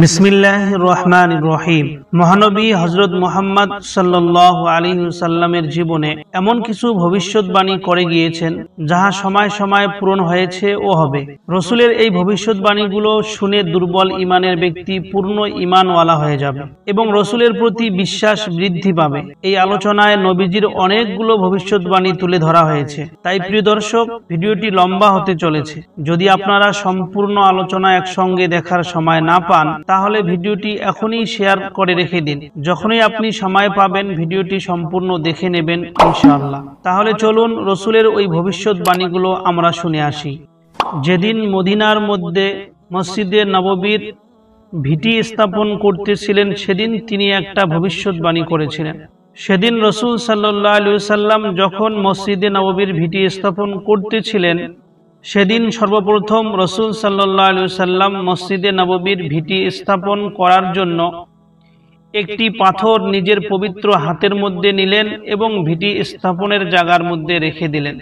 বিসমিল্লাহির রহমানির রহিম। মহানবী হযরত মুহাম্মদ সাল্লাল্লাহু আলাইহি ওয়াসাল্লামের জীবনে এমন কিছু ভবিষ্যৎবাণী করে গিয়েছেন যাহা সময় সময় পূরণ হয়েছে ও হবে। রসুলের এই ভবিষ্যৎবাণীগুলো শুনে দুর্বল ঈমানের ব্যক্তি পূর্ণ ঈমানওয়ালা হয়ে যাবে এবং রসুলের প্রতি বিশ্বাস বৃদ্ধি পাবে। এই আলোচনায় নবীজির অনেকগুলো ভবিষ্যৎবাণী তুলে ধরা হয়েছে, তাই প্রিয় দর্শক, ভিডিওটি লম্বা হতে চলেছে। যদি আপনারা সম্পূর্ণ আলোচনা একসঙ্গে দেখার সময় না পান তাহলে ভিডিওটি এখনই শেয়ার করে রেখে দিন। যখনই আপনি সময় পাবেন ভিডিওটি সম্পূর্ণ দেখে নেবেন ইনশাআল্লাহ। তাহলে চলুন রসুলের ওই ভবিষ্যৎবাণীগুলো আমরা শুনে আসি। যেদিন মদিনার মধ্যে মসজিদে নববীর ভিটি স্থাপন করতেছিলেন সেদিন তিনি একটা ভবিষ্যৎবাণী করেছিলেন। সেদিন রসুল সাল্লাল্লাহু আলাইহি ওয়াসাল্লাম যখন মসজিদে নববীর ভিটি স্থাপন করতেছিলেন সেদিন সর্বপ্রথম রসুল সাল্লাল্লাহু আলাইহি ওয়াসাল্লাম মসজিদে নববীর ভিটি স্থাপন করার জন্য একটি পাথর নিজের পবিত্র হাতের মধ্যে নিলেন এবং ভিটি স্থাপনের জায়গার মধ্যে রেখে দিলেন।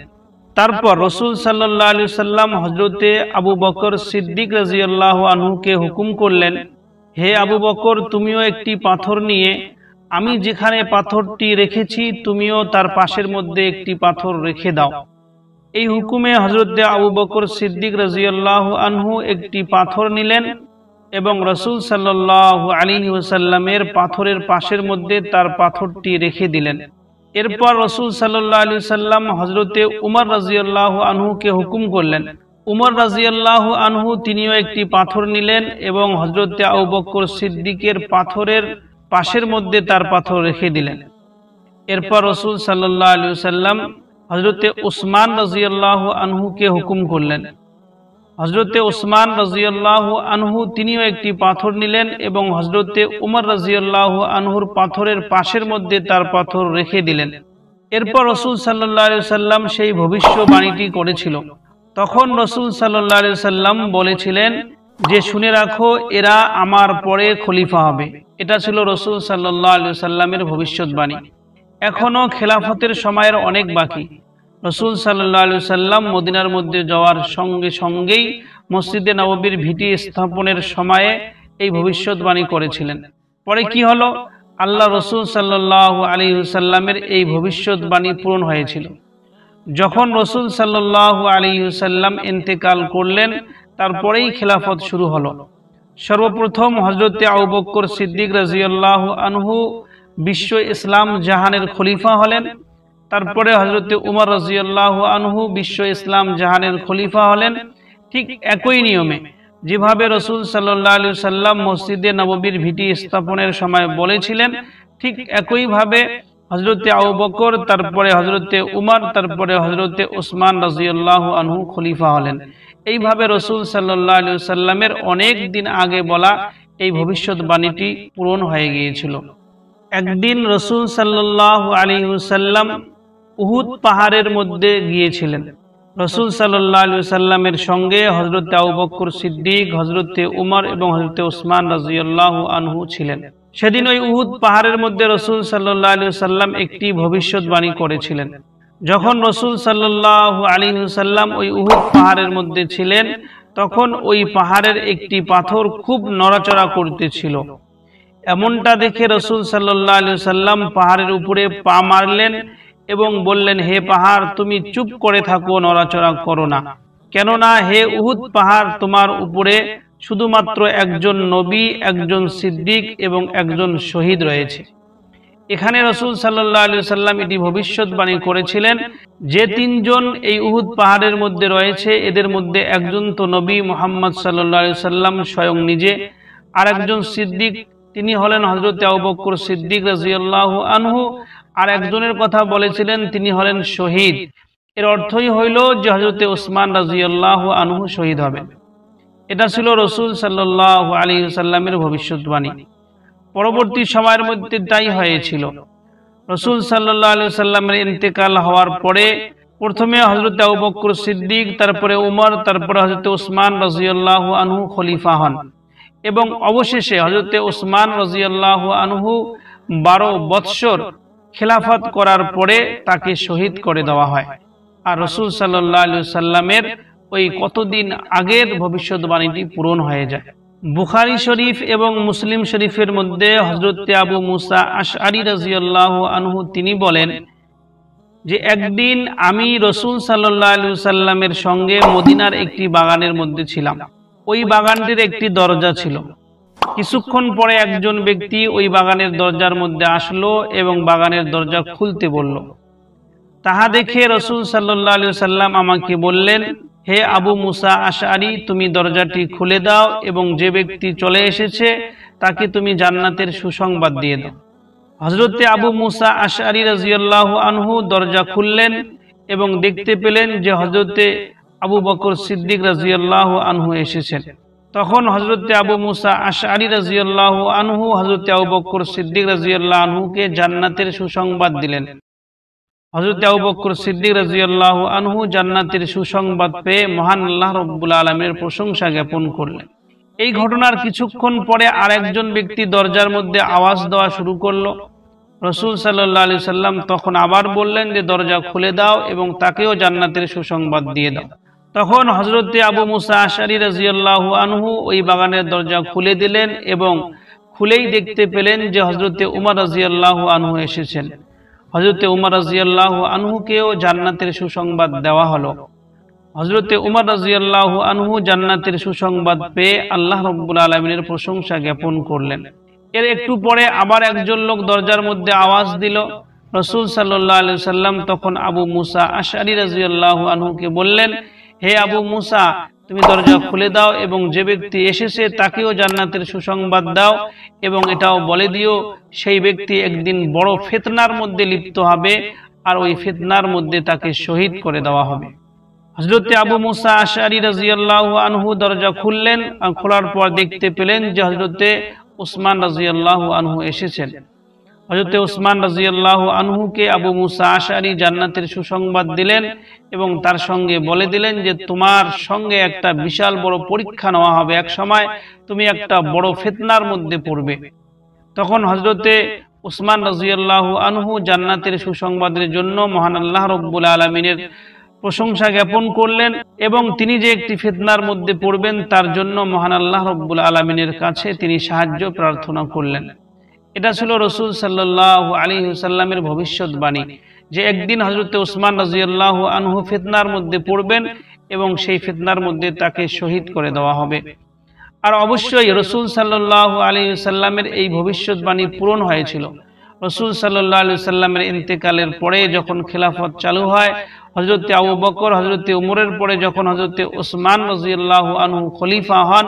তারপর রসুল সাল্লাল্লাহু আলাইহি ওয়াসাল্লাম হযরতে আবু বকর সিদ্দিক রাদিয়াল্লাহু আনহুকে হুকুম করলেন, হে আবু বকর, তুমিও একটি পাথর নিয়ে আমি যেখানে পাথরটি রেখেছি তুমিও তার পাশের মধ্যে একটি পাথর রেখে দাও। এই হুকুমে হযরত আবু বকর সিদ্দিক রাদিয়াল্লাহু আনহু একটি পাথর নিলেন এবং রাসূল সাল্লাল্লাহু আলাইহি ওয়াসাল্লামের পাথরের পাশের মধ্যে তার পাথরটি রেখে দিলেন। এরপর রাসূল সাল্লাল্লাহু আলাইহি ওয়াসাল্লাম হযরতে উমর রাদিয়াল্লাহু আনহুকে হুকুম করলেন। উমর রাদিয়াল্লাহু আনহু তিনিও একটি পাথর নিলেন এবং হযরতে আবু বকর সিদ্দিকের পাথরের পাশের মধ্যে তার পাথর রেখে দিলেন। এরপর রাসূল সাল্লাল্লাহু আলাইহি ওয়াসাল্লাম হযরতে উসমান রাদিয়াল্লাহু আনহুকে হুকুম করলেন। হযরতে উসমান রাদিয়াল্লাহু আনহু তিনিও একটি পাথর নিলেন এবং হযরতে উমর রাদিয়াল্লাহু আনহুর পাথরের পাশের মধ্যে তার পাথর রেখে দিলেন। এরপর রাসূল সাল্লাল্লাহু আলাইহি ওয়াসাল্লাম সেই ভবিষ্যৎবাণীটি করেছিল। তখন রাসূল সাল্লাল্লাহু আলাইহি ওয়াসাল্লাম বলেছিলেন যে, শুনে রাখো, এরা আমার পরে খলিফা হবে। এটা ছিল রাসূল সাল্লাল্লাহু আলাইহি ওয়াসাল্লামের ভবিষ্যৎবাণী। এখনো খেলাফতের সময়ের অনেক বাকি। রাসূল সাল্লাল্লাহু আলাইহি ওয়াসাল্লাম মদিনার মধ্যে যাওয়ার সঙ্গে সঙ্গেই মসজিদে নববীর ভিটি স্থাপনের সময়ে এই ভবিষ্যৎবাণী করেছিলেন। পরে কি হলো? আল্লাহ রাসূল সাল্লাল্লাহু আলাইহি ওয়াসাল্লামের এই ভবিষ্যৎবাণী পূরণ হয়েছিল। যখন রাসূল সাল্লাল্লাহু আলাইহি ওয়াসাল্লাম ইন্তেকাল করলেন তারপরেই খেলাফত শুরু হলো। সর্বপ্রথম হযরতে আবু বকর সিদ্দিক রাদিয়াল্লাহু আনহু বিশ্ব ইসলাম জাহানের খলিফা হলেন। তারপরে হযরতে উমর রাদিয়াল্লাহু আনহু বিশ্ব ইসলাম জাহানের খলিফা হলেন। ঠিক একই নিয়মে যেভাবে রাসূল সাল্লাল্লাহু আলাইহি ওয়াসাল্লাম মসজিদে নববীর ভিটি স্থাপনের সময় বলেছিলেন, ঠিক একইভাবে হযরতে আবু বকর, তারপরে হযরতে উমর, তারপরে হযরতে উসমান রাদিয়াল্লাহু আনহু খলিফা হলেন। এইভাবে রাসূল সাল্লাল্লাহু আলাইহি ওয়াসাল্লামের অনেক দিন আগে বলা এই ভবিষ্যৎবাণীটি পূরণ হয়ে গিয়েছিল। একদিন রাসূল সাল্লাল্লাহু আলাইহি ওয়াসাল্লাম উহুদ পাহাড়ের মধ্যে গিয়েছিলেন। রাসূল সাল্লাল্লাহু আলাইহি ওয়াসাল্লামের সঙ্গে হযরতে আবু বকর সিদ্দিক, হযরতে উমর এবং হযরতে উসমান রাদিয়াল্লাহু আনহু ছিলেন। সেদিন ওই উহুদ পাহাড়ের মধ্যে রাসূল সাল্লাল্লাহু আলাইহি ওয়াসাল্লাম একটি ভবিষ্যৎবাণী করেছিলেন। যখন রাসূল সাল্লাল্লাহু আলাইহি ওয়াসাল্লাম ওই উহুদ পাহাড়ের মধ্যে ছিলেন তখন ওই পাহাড়ের একটি পাথর খুব নড়াচড়া করতেছিল। এমনটা দেখে রাসূল সাল্লাল্লাহু আলাইহি ওয়াসাল্লাম পাহাড়ের উপরে পা মারলেন এবং বললেন, হে পাহাড়, তুমি চুপ করে থাকো, নড়াচড়া করো না। কেননা হে উহুদ পাহাড়, তোমার উপরে শুধুমাত্র একজন নবী, একজন সিদ্দিক এবং একজন শহীদ রয়েছে। এখানে রাসূল সাল্লাল্লাহু আলাইহি ওয়াসাল্লাম এটি ভবিষ্যৎবাণী করেছিলেন যে তিনজন এই উহুদ পাহাড়ের মধ্যে রয়েছে এদের মধ্যে একজন তো নবী মুহাম্মদ সাল্লাল্লাহু আলাইহি ওয়াসাল্লাম স্বয়ং নিজে, আর একজন সিদ্দিক, তিনি হলেন হযরতে আবু বকর সিদ্দিক রাদিয়াল্লাহু আনহু, আর একজনের কথা বলেছিলেন তিনি হলেন শহীদ। এর অর্থই হইল যে হযরতে উসমান রাদিয়াল্লাহু আনহু শহীদ হবেন। এটা ছিল রাসূল সাল্লাল্লাহু আলাইহি ওয়াসাল্লামের ভবিষ্যৎবাণী। পরবর্তী সময়ের মধ্যে তাই হয়েছিল। রাসূল সাল্লাল্লাহু আলাইহি ওয়াসাল্লামের ইন্তেকাল হওয়ার পরে প্রথমে হযরতে আবু বকর সিদ্দিক, তারপরে উমর, তারপরে হযরতে উসমান রাদিয়াল্লাহু আনহু খলিফা হন এবং অবশেষে হযরতে উসমান রাদিয়াল্লাহু আনহু 12 বৎসর খেলাফত করার পরে তাকে শহীদ করে দেওয়া হয়। আর রাসূল সাল্লাল্লাহু আলাইহি ওয়াসাল্লামের ওই কতদিন আগের ভবিষ্যৎবাণীটি পূরণ হয়ে যায়। বুখারী শরীফ এবং মুসলিম শরীফের মধ্যে হযরত আবু মুসা আশআরী রাদিয়াল্লাহু আনহু তিনি বলেন যে একদিন আমি রাসূল সাল্লাল্লাহু আলাইহি ওয়াসাল্লামের সঙ্গে মদিনার একটি বাগানের মধ্যে ছিলাম। ওই বাগানটির একটি দরজা ছিল। কিছুক্ষণ পরে একজন ব্যক্তি ওই বাগানের দরজার মধ্যে আসলো এবং বাগানের দরজা খুলতে বলল। তাহা দেখে রাসূল সাল্লাল্লাহু আলাইহি ওয়াসাল্লাম আমাকে বললেন, হে আবু মুসা আশআরী, তুমি দরজাটি খুলে দাও এবং যে ব্যক্তি চলে এসেছে তাকে তুমি জান্নাতের সুসংবাদ দিয়ে দাও। হযরত আবু মুসা আশআরী রাদিয়াল্লাহু আনহু দরজা খুললেন এবং দেখতে পেলেন যে হযরত আবু বকর সিদ্দিক রাদিয়াল্লাহু আনহু এসেছেন। তখন হযরত আবু মুসা আশআরী রাদিয়াল্লাহু আনহু হযরত আবু বকর সিদ্দিক রাদিয়াল্লাহু আনহুকে জান্নাতের সুসংবাদ দিলেন। হযরত আবু বকর সিদ্দিক রাদিয়াল্লাহু আনহু জান্নাতের সুসংবাদ পেয়ে মহান আল্লাহ রাব্বুল আলামিনের প্রশংসা জ্ঞাপন করলেন। এই ঘটনার কিছুক্ষণ পরে আরেকজন ব্যক্তি দরজার মধ্যে আওয়াজ দেওয়া শুরু করলো। রাসূল সাল্লাল্লাহু আলাইহি সাল্লাম তখন আবার বললেন যে দরজা খুলে দাও এবং তাকেও জান্নাতের সুসংবাদ দিয়ে দাও। তখন হযরত আবু মুসা আশআরী রাদিয়াল্লাহু আনহু ওই বাগানের দরজা খুলে দিলেন এবং খুলেই দেখতে পেলেন যে হযরত উমর রাদিয়াল্লাহু আনহু এসেছেন। হযরত উমর রাদিয়াল্লাহু আনহুকেও জান্নাতের সুসংবাদ দেওয়া হলো। হযরত উমর রাদিয়াল্লাহু আনহু জান্নাতের সুসংবাদ পেয়ে আল্লাহ রাব্বুল আলামিনের প্রশংসা জ্ঞাপন করলেন। এর একটু পরে আবার একজন লোক দরজার মধ্যে আওয়াজ দিল। রাসূল সাল্লাল্লাহু আলাইহি ওয়াসাল্লাম তখন আবু মুসা আশআরী রাদিয়াল্লাহু আনহুকে বললেন, হে আবু মুসা, তুমি দরজা খুলে দাও এবং যে ব্যক্তি এসেছে তাকেও জান্নাতের সুসংবাদ দাও এবং এটাও বলে দিও সেই ব্যক্তি একদিন বড় ফিতনার মধ্যে লিপ্ত হবে আর ওই ফিতনার মধ্যে তাকে শহীদ করে দেওয়া হবে। হযরত আবু মুসা আশআরী রাদিয়াল্লাহু আনহু দরজা খুললেন। খোলার পর দেখতে পেলেন যে হযরত উসমান রাদিয়াল্লাহু আনহু এসেছেন। হযরত উসমান রাদিয়াল্লাহু আনহুকে আবু মুসা আশআরী জান্নাতের সুসংবাদ দিলেন এবং তার সঙ্গে বলে দিলেন যে তোমার সঙ্গে একটা বিশাল বড় পরীক্ষা নেওয়া হবে, এক সময় তুমি একটা বড় ফিতনার মধ্যে পড়বে। তখন হযরত উসমান রাদিয়াল্লাহু আনহু জান্নাতের সুসংবাদের জন্য মহান আল্লাহ রাব্বুল আলামিনের প্রশংসা জ্ঞাপন করলেন এবং তিনি যে একটি ফিতনার মধ্যে পড়বেন তার জন্য মহান আল্লাহ রাব্বুল আলামিনের কাছে তিনি সাহায্য প্রার্থনা করলেন। এটা ছিল রাসূল সাল্লাল্লাহু আলাইহি ওয়াসাল্লামের ভবিষ্যৎবাণী যে একদিন হযরত উসমান রাদিয়াল্লাহু আনহু ফিতনার মধ্যে পড়বেন এবং সেই ফিতনার মধ্যে তাকে শহীদ করে দেওয়া হবে। আর অবশ্যই রাসূল সাল্লাল্লাহু আলাইহি ওয়াসাল্লামের এই ভবিষ্যৎবাণী পূরণ হয়েছিল। রাসূল সাল্লাল্লাহু আলাইহি ওয়াসাল্লামের ইন্তেকালের পরে যখন খিলাফত চালু হয়, হযরত আবু বকর হযরত উমরের পরে যখন হযরত উসমান রাদিয়াল্লাহু আনহু খলিফা হন,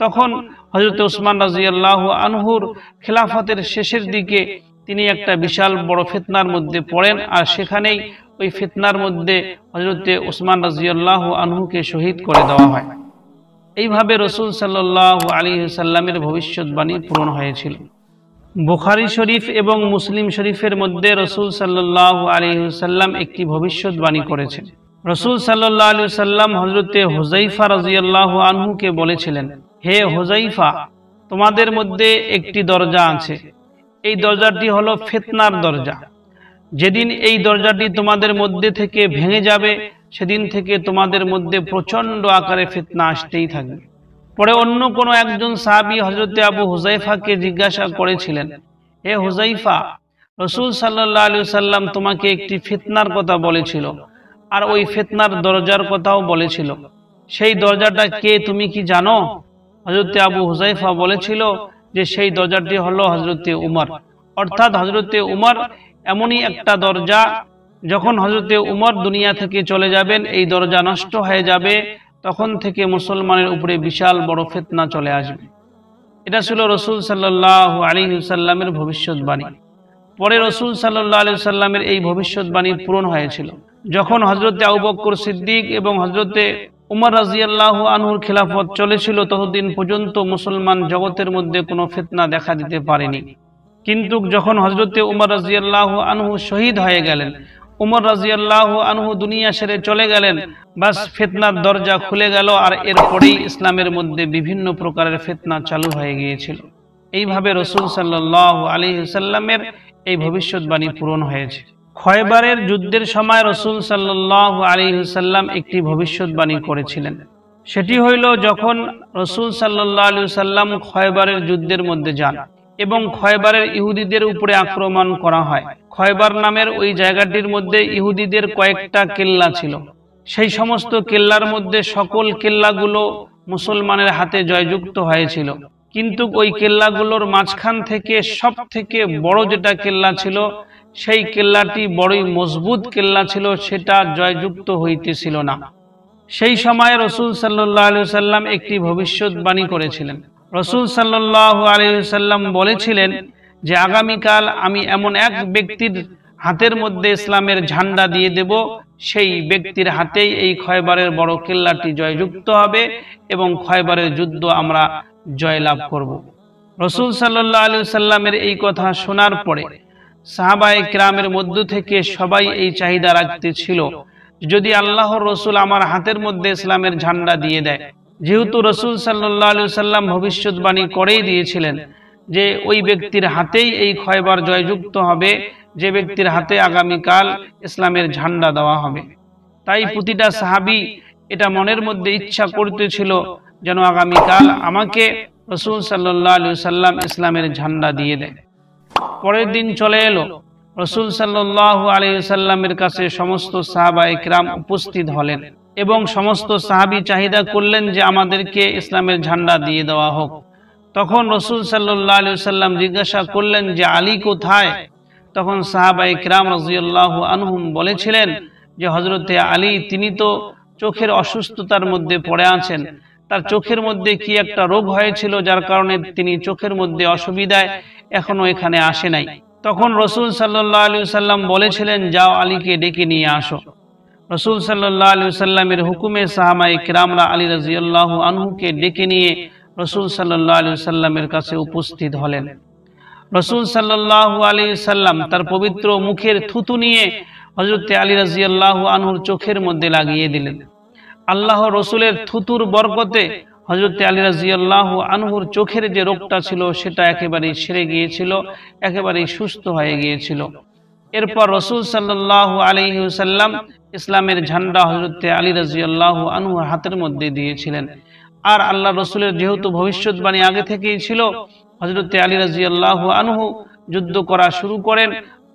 তখন হযরত উসমান রাদিয়াল্লাহু আনহুর খিলাফতের শেষের দিকে তিনি একটা বিশাল বড় ফিতনার মধ্যে পড়েন আর সেখানেই ওই ফিতনার মধ্যে হযরত উসমান রাদিয়াল্লাহু আনহুকে শহীদ করে দেওয়া হয়। এইভাবে রাসূল সাল্লাল্লাহু আলাইহি ওয়াসাল্লামের ভবিষ্যৎবাণী পূরণ হয়েছিল। বুখারী শরীফ এবং মুসলিম শরীফের মধ্যে রাসূল সাল্লাল্লাহু আলাইহি ওয়াসাল্লাম একটি ভবিষ্যৎবাণী করেছেন। রাসূল সাল্লাল্লাহু আলাইহি ওয়াসাল্লাম হযরত হুযায়ফা রাদিয়াল্লাহু আনহুকে বলেছিলেন, হে হুযায়ফা, তোমাদের মধ্যে একটি দরজা আছে, এই দরজাটি হলো ফিতনার দরজা। যেদিন এই দরজাটি তোমাদের মধ্যে থেকে ভেঙে যাবে সেদিন থেকে তোমাদের মধ্যে প্রচন্ড আকারে ফিতনা আসতেই থাকবে। পরে অন্য কোনো একজন সাহাবী হযরত আবু হুযায়ফাকে জিজ্ঞাসা করেছিলেন, হে হুযায়ফা, রাসূল সাল্লাল্লাহু আলাইহি ওয়াসাল্লাম তোমাকে একটি ফিতনার কথা বলেছিল আর ওই ফিতনার দরজার কথাও বলেছিল, সেই দরজাটা কে তুমি কি জানো? হযরত আবু হুযায়ফা বলেছিল যে সেই দরজাটি হলো হযরত উমর। অর্থাৎ হযরত উমর এমনই একটা দরজা, যখন হযরত উমর দুনিয়া থেকে চলে যাবেন এই দরজা নষ্ট হয়ে যাবে, তখন থেকে মুসলমানের উপরে বিশাল বড় ফিতনা চলে আসবে। এটা ছিল রাসূল সাল্লাল্লাহু আলাইহি ওয়াসাল্লামের ভবিষ্যৎবাণী। পরে রাসূল সাল্লাল্লাহু আলাইহি ওয়াসাল্লামের এই ভবিষ্যৎবাণী পূরণ হয়েছিল। যখন হযরত আবু বকর সিদ্দিক এবং হযরত উমর রাদিয়াল্লাহু আনহুর খিলাফত চলেছিল ততদিন পর্যন্ত মুসলমান জগতের মধ্যে কোনো ফিতনা দেখা দিতে পারেনি। কিন্তু যখন হযরত উমর রাদিয়াল্লাহু আনহু শহীদ হয়ে গেলেন, উমর রাদিয়াল্লাহু আনহু দুনিয়া ছেড়ে চলে গেলেন, বাস ফিতনার দরজা খুলে গেল আর এরপরেই ইসলামের মধ্যে বিভিন্ন প্রকারের ফিতনা চালু হয়ে গিয়েছিল। এইভাবে রাসূল সাল্লাল্লাহু আলাইহি ওয়াসাল্লামের এই ভবিষ্যৎবাণী পূরণ হয়েছে। খয়বারের যুদ্ধের সময় রাসূল সাল্লাল্লাহু আলাইহি ওয়াসাল্লাম একটি ভবিষ্যৎবাণী করেছিলেন। সেটি হইল যখন রাসূল সাল্লাল্লাহু আলাইহি সাল্লাম খয়বারের যুদ্ধের মধ্যে যান এবং খয়বারের ইহুদিদের উপরে আক্রমণ করা হয়। খয়বার নামের ওই জায়গাটির মধ্যে ইহুদিদের কয়েকটা কেল্লা ছিল। সেই সমস্ত কেল্লার মধ্যে সকল কেল্লাগুলো মুসলমানের হাতে জয়যুক্ত হয়েছিল, কিন্তু ওই কেল্লাগুলোর মাঝখান থেকে সব থেকে বড় যেটা কেল্লা ছিল সেই কেল্লাটি বড়ই মজবুত কেল্লা ছিল, সেটা জয়যুক্ত হইতেছিল না। সেই সময় রাসূল সাল্লাল্লাহু আলাইহি সাল্লাম একটি ভবিষ্যৎবাণী করেছিলেন। রাসূল সাল্লাল্লাহু আলাইহি সাল্লাম বলেছিলেন যে আগামীকাল আমি এমন এক ব্যক্তির হাতের মধ্যে ইসলামের ঝান্ডা দিয়ে দেব, সেই ব্যক্তির হাতেই এই খয়বারের বড় কেল্লাটি জয়যুক্ত হবে এবং খয়বারের যুদ্ধ আমরা জয়লাভ করব। রাসূল সাল্লাল্লাহু আলাইহি সাল্লামের এই কথা শোনার পরে সাহাবায়ে কিরামের মধ্য থেকে সবাই এই চাহিদা রাখতেছিল, যদি আল্লাহর রাসূল আমার হাতের মধ্যে ইসলামের ঝান্ডা দিয়ে দেয়। যেহেতু রাসূল সাল্লাল্লাহু আলাইহি সাল্লাম ভবিষ্যৎবাণী করেই দিয়েছিলেন যে ওই ব্যক্তির হাতেই এই খয়বার জয়যুক্ত হবে, যে ব্যক্তির হাতে আগামীকাল ইসলামের ঝান্ডা দেওয়া হবে। তাই প্রতিটা সাহাবী এটা মনের মধ্যে ইচ্ছা করতেছিল যেন আগামীকাল আমাকে রাসূল সাল্লাল্লাহু আলাইহি সাল্লাম ইসলামের ঝান্ডা দিয়ে দেয়। পরের দিন চলে এলো, রাসূল সাল্লাল্লাহু আলাইহি সাল্লামের কাছে সমস্ত সাহাবায়ে কিরাম উপস্থিত হলেন এবং সমস্ত সাহাবী চাহিদা করলেন যে আমাদেরকে ইসলামের ঝান্ডা দিয়ে দেওয়া হোক। তখন রাসূল সাল্লাল্লাহু আলাইহি সাল্লাম জিজ্ঞাসা করলেন যে আলী কোথায়? তখন সাহাবায়ে কিরাম রাদিয়াল্লাহু আনহুম বলেছিলেন যে হযরতে আলী তিনি তো চোখের অসুস্থতার মধ্যে পড়ে আছেন, তার চোখের মধ্যে কি একটা রোগ হয়েছিল যার কারণে তিনি চোখের মধ্যে অসুবিধায় এখনো এখানে আসে নাই। তখন রাসূল সাল্লাল্লাহু আলাইহি সাল্লাম বলেছিলেন যাও আলীকে ডেকে নিয়ে আসো। রাসূল সাল্লাল্লাহু আলাইহি সাল্লামের হুকুমে সাহাবায়ে কিরামরা আলী রাদিয়াল্লাহু আনহুকে ডেকে নিয়ে রাসূল সাল্লাল্লাহু আলাইহি সাল্লামের কাছে উপস্থিত হলেন। রাসূল সাল্লাল্লাহু আলাইহি সাল্লাম তার পবিত্র মুখের থুতু নিয়ে হযরতে আলী রাদিয়াল্লাহু আনহুর চোখের মধ্যে লাগিয়ে দিলেন। আল্লাহর রাসূলের থুতুর বরকতে হযরতে আলী রাদিয়াল্লাহু আনহুর চোখের যে রোগটা ছিল সেটা একেবারেই সেরে গিয়েছিল, একেবারেই সুস্থ হয়ে গিয়েছিল। এরপর রাসূল সাল্লাল্লাহু আলাইহি ওয়াসাল্লাম ইসলামের ঝান্ডা হযরতে আলী রাদিয়াল্লাহু আনহুর হাতের মধ্যে দিয়েছিলেন। আর আল্লাহ রাসূলের যেহেতু ভবিষ্যৎবাণী আগে থেকেই ছিল, হযরতে আলী রাদিয়াল্লাহু আনহু যুদ্ধ করা শুরু করেন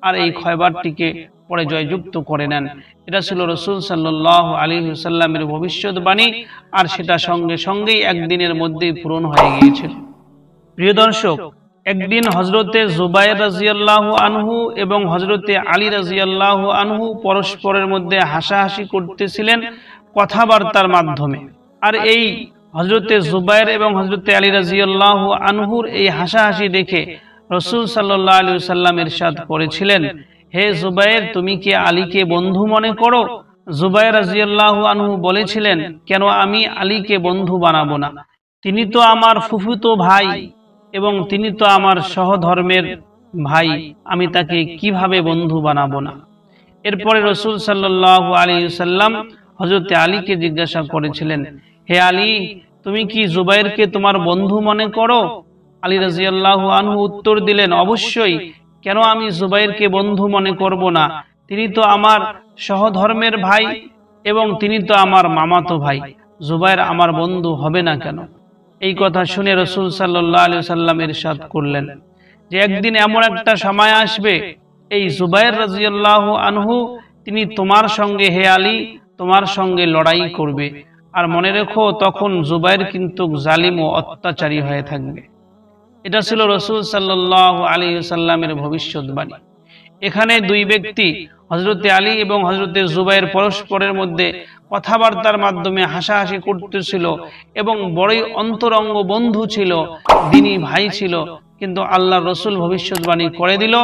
আর এই খয়বারটিকে পরে জয়যুক্ত করে নেন। এটা ছিল রাসূল সাল্লাল্লাহু আলাইহি ওয়াসাল্লামের ভবিষ্যৎবাণী, আর সেটা সঙ্গে সঙ্গেই একদিনের মধ্যেই পূরণ হয়ে গিয়েছিল। প্রিয় দর্শক, একদিন হযরতে জুবায়ের রাদিয়াল্লাহু আনহু এবং হযরতে আলী রাদিয়াল্লাহু আনহু পরস্পরের মধ্যে হাসাহাসি করতেছিলেন কথাবার্তার মাধ্যমে। আর এই হযরতে জুবায়ের এবং হযরতে আলী রাদিয়াল্লাহু আনহুর এই হাসাহাসি দেখে রাসূল সাল্লাল্লাহু আলাইহি ওয়াসাল্লাম ইরশাদ করেছিলেন, হে জুবায়ের তুমি কি আলীকে বন্ধু মনে করো? জুবায়ের রাদিয়াল্লাহু আনহু বলেছিলেন, কেন আমি আলীকে বন্ধু বানাবো না? তিনি তো আমার ফুফুতো ভাই এবং তিনি তো আমার সহধর্মের ভাই, আমি তাকে কিভাবে বন্ধু বানাবো না? এরপরে রাসূল সাল্লাল্লাহু আলাইহি ওয়াসাল্লাম হযরতে আলীকে জিজ্ঞাসা করেছিলেন, হে আলী তুমি কি জুবায়েরকে তোমার বন্ধু মনে করো? আলী রাদিয়াল্লাহু আনহু উত্তর দিলেন, অবশ্যই, কেন আমি জুবায়েরকে বন্ধু মনে করব না? তিনি তো আমার সহধর্মের ভাই এবং তিনি তো আমার মামাতো ভাই, জুবায়ের আমার বন্ধু হবে না কেন? এই কথা শুনে রাসূল সাল্লাল্লাহু আলাইহি ওয়াসাল্লাম ইরশাদ করলেন যে একদিন এমন একটা সময় আসবে এই জুবায়ের রাদিয়াল্লাহু আনহু তিনি তোমার সঙ্গে হে আলী তোমার সঙ্গে লড়াই করবে, আর মনে রেখো তখন জুবায়ের কিন্তু জালিম ও অত্যাচারী হয়ে থাকবে। এটা ছিল রাসূল সাল্লাল্লাহু আলাইহি ওয়াসাল্লামের ভবিষ্যৎবাণী। এখানে দুই ব্যক্তি হযরতে আলী এবং হযরতে জুবায়ের পরস্পরের মধ্যে কথাবার্তার মাধ্যমে হাসাহাসি করতেছিল এবং বড়ই অন্তরঙ্গ বন্ধু ছিল, দ্বীনী ভাই ছিল। কিন্তু আল্লাহর রাসূল ভবিষ্যৎবাণী করে দিল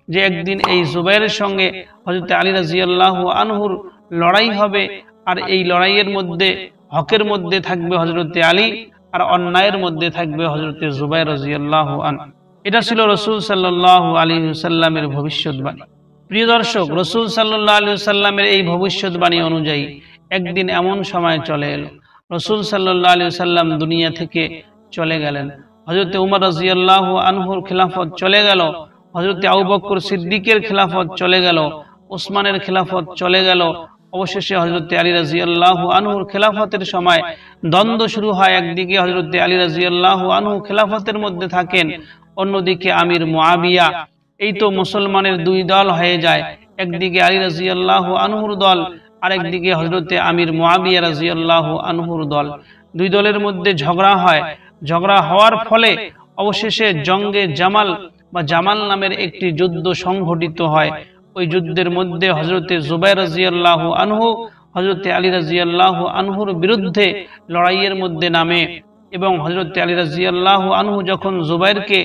যে একদিন এই জুবায়েরের সঙ্গে হযরতে আলী রাদিয়াল্লাহু আনহুর লড়াই হবে, আর এই লড়াইয়ের মধ্যে হকের মধ্যে থাকবে হযরতে আলী আর অন্যায়ের মধ্যে থাকবে হযরতে জুবায়ের রাদিয়াল্লাহু আনহু। এটা ছিল রাসূল সাল্লাল্লাহু আলাইহি ওয়াসাল্লামের ভবিষ্যৎবাণী। প্রিয় দর্শক, রাসূল সাল্লাল্লাহু আলাইহি ওয়াসাল্লামের এই ভবিষ্যৎবাণী অনুযায়ী একদিন এমন সময় চলে এলো, রাসূল সাল্লাল্লাহু আলাইহি ওয়াসাল্লাম দুনিয়া থেকে চলে গেলেন। হযরতে উমর রাদিয়াল্লাহু আনহুর খিলাফত চলে গেল, হযরতে আবু বকর সিদ্দিকের খিলাফত চলে গেল, ওসমানের খিলাফত চলে গেল, অবশেষে হযরত আলী রাদিয়াল্লাহু আনহুর খেলাফতের সময় দ্বন্দ্ব শুরু হয়। একদিকে হযরত আলী রাদিয়াল্লাহু আনহু খেলাফতের মধ্যে থাকেন, অন্যদিকে আমির মুআবিয়া। এই তো মুসলমানের দুই দল হয়ে যায়, একদিকে আলী রাদিয়াল্লাহু আনহুর দল, আরেকদিকে হযরত আমির মুআবিয়া রাদিয়াল্লাহু আনহুর দল। দুই দলের মধ্যে ঝগড়া হয়। ঝগড়া হওয়ার ফলে অবশেষে জঙ্গে জামাল বা জামাল নামের একটি যুদ্ধ সংঘটিত হয়। ওই যুদ্ধের মধ্যে হযরত জুবাইর রাদিয়াল্লাহু আনহু হযরত আলী রাদিয়াল্লাহু আনহুর বিরুদ্ধে লড়াইয়ের মধ্যে নামে, এবং হযরত আলী রাদিয়াল্লাহু আনহু যখন জুবাইরকে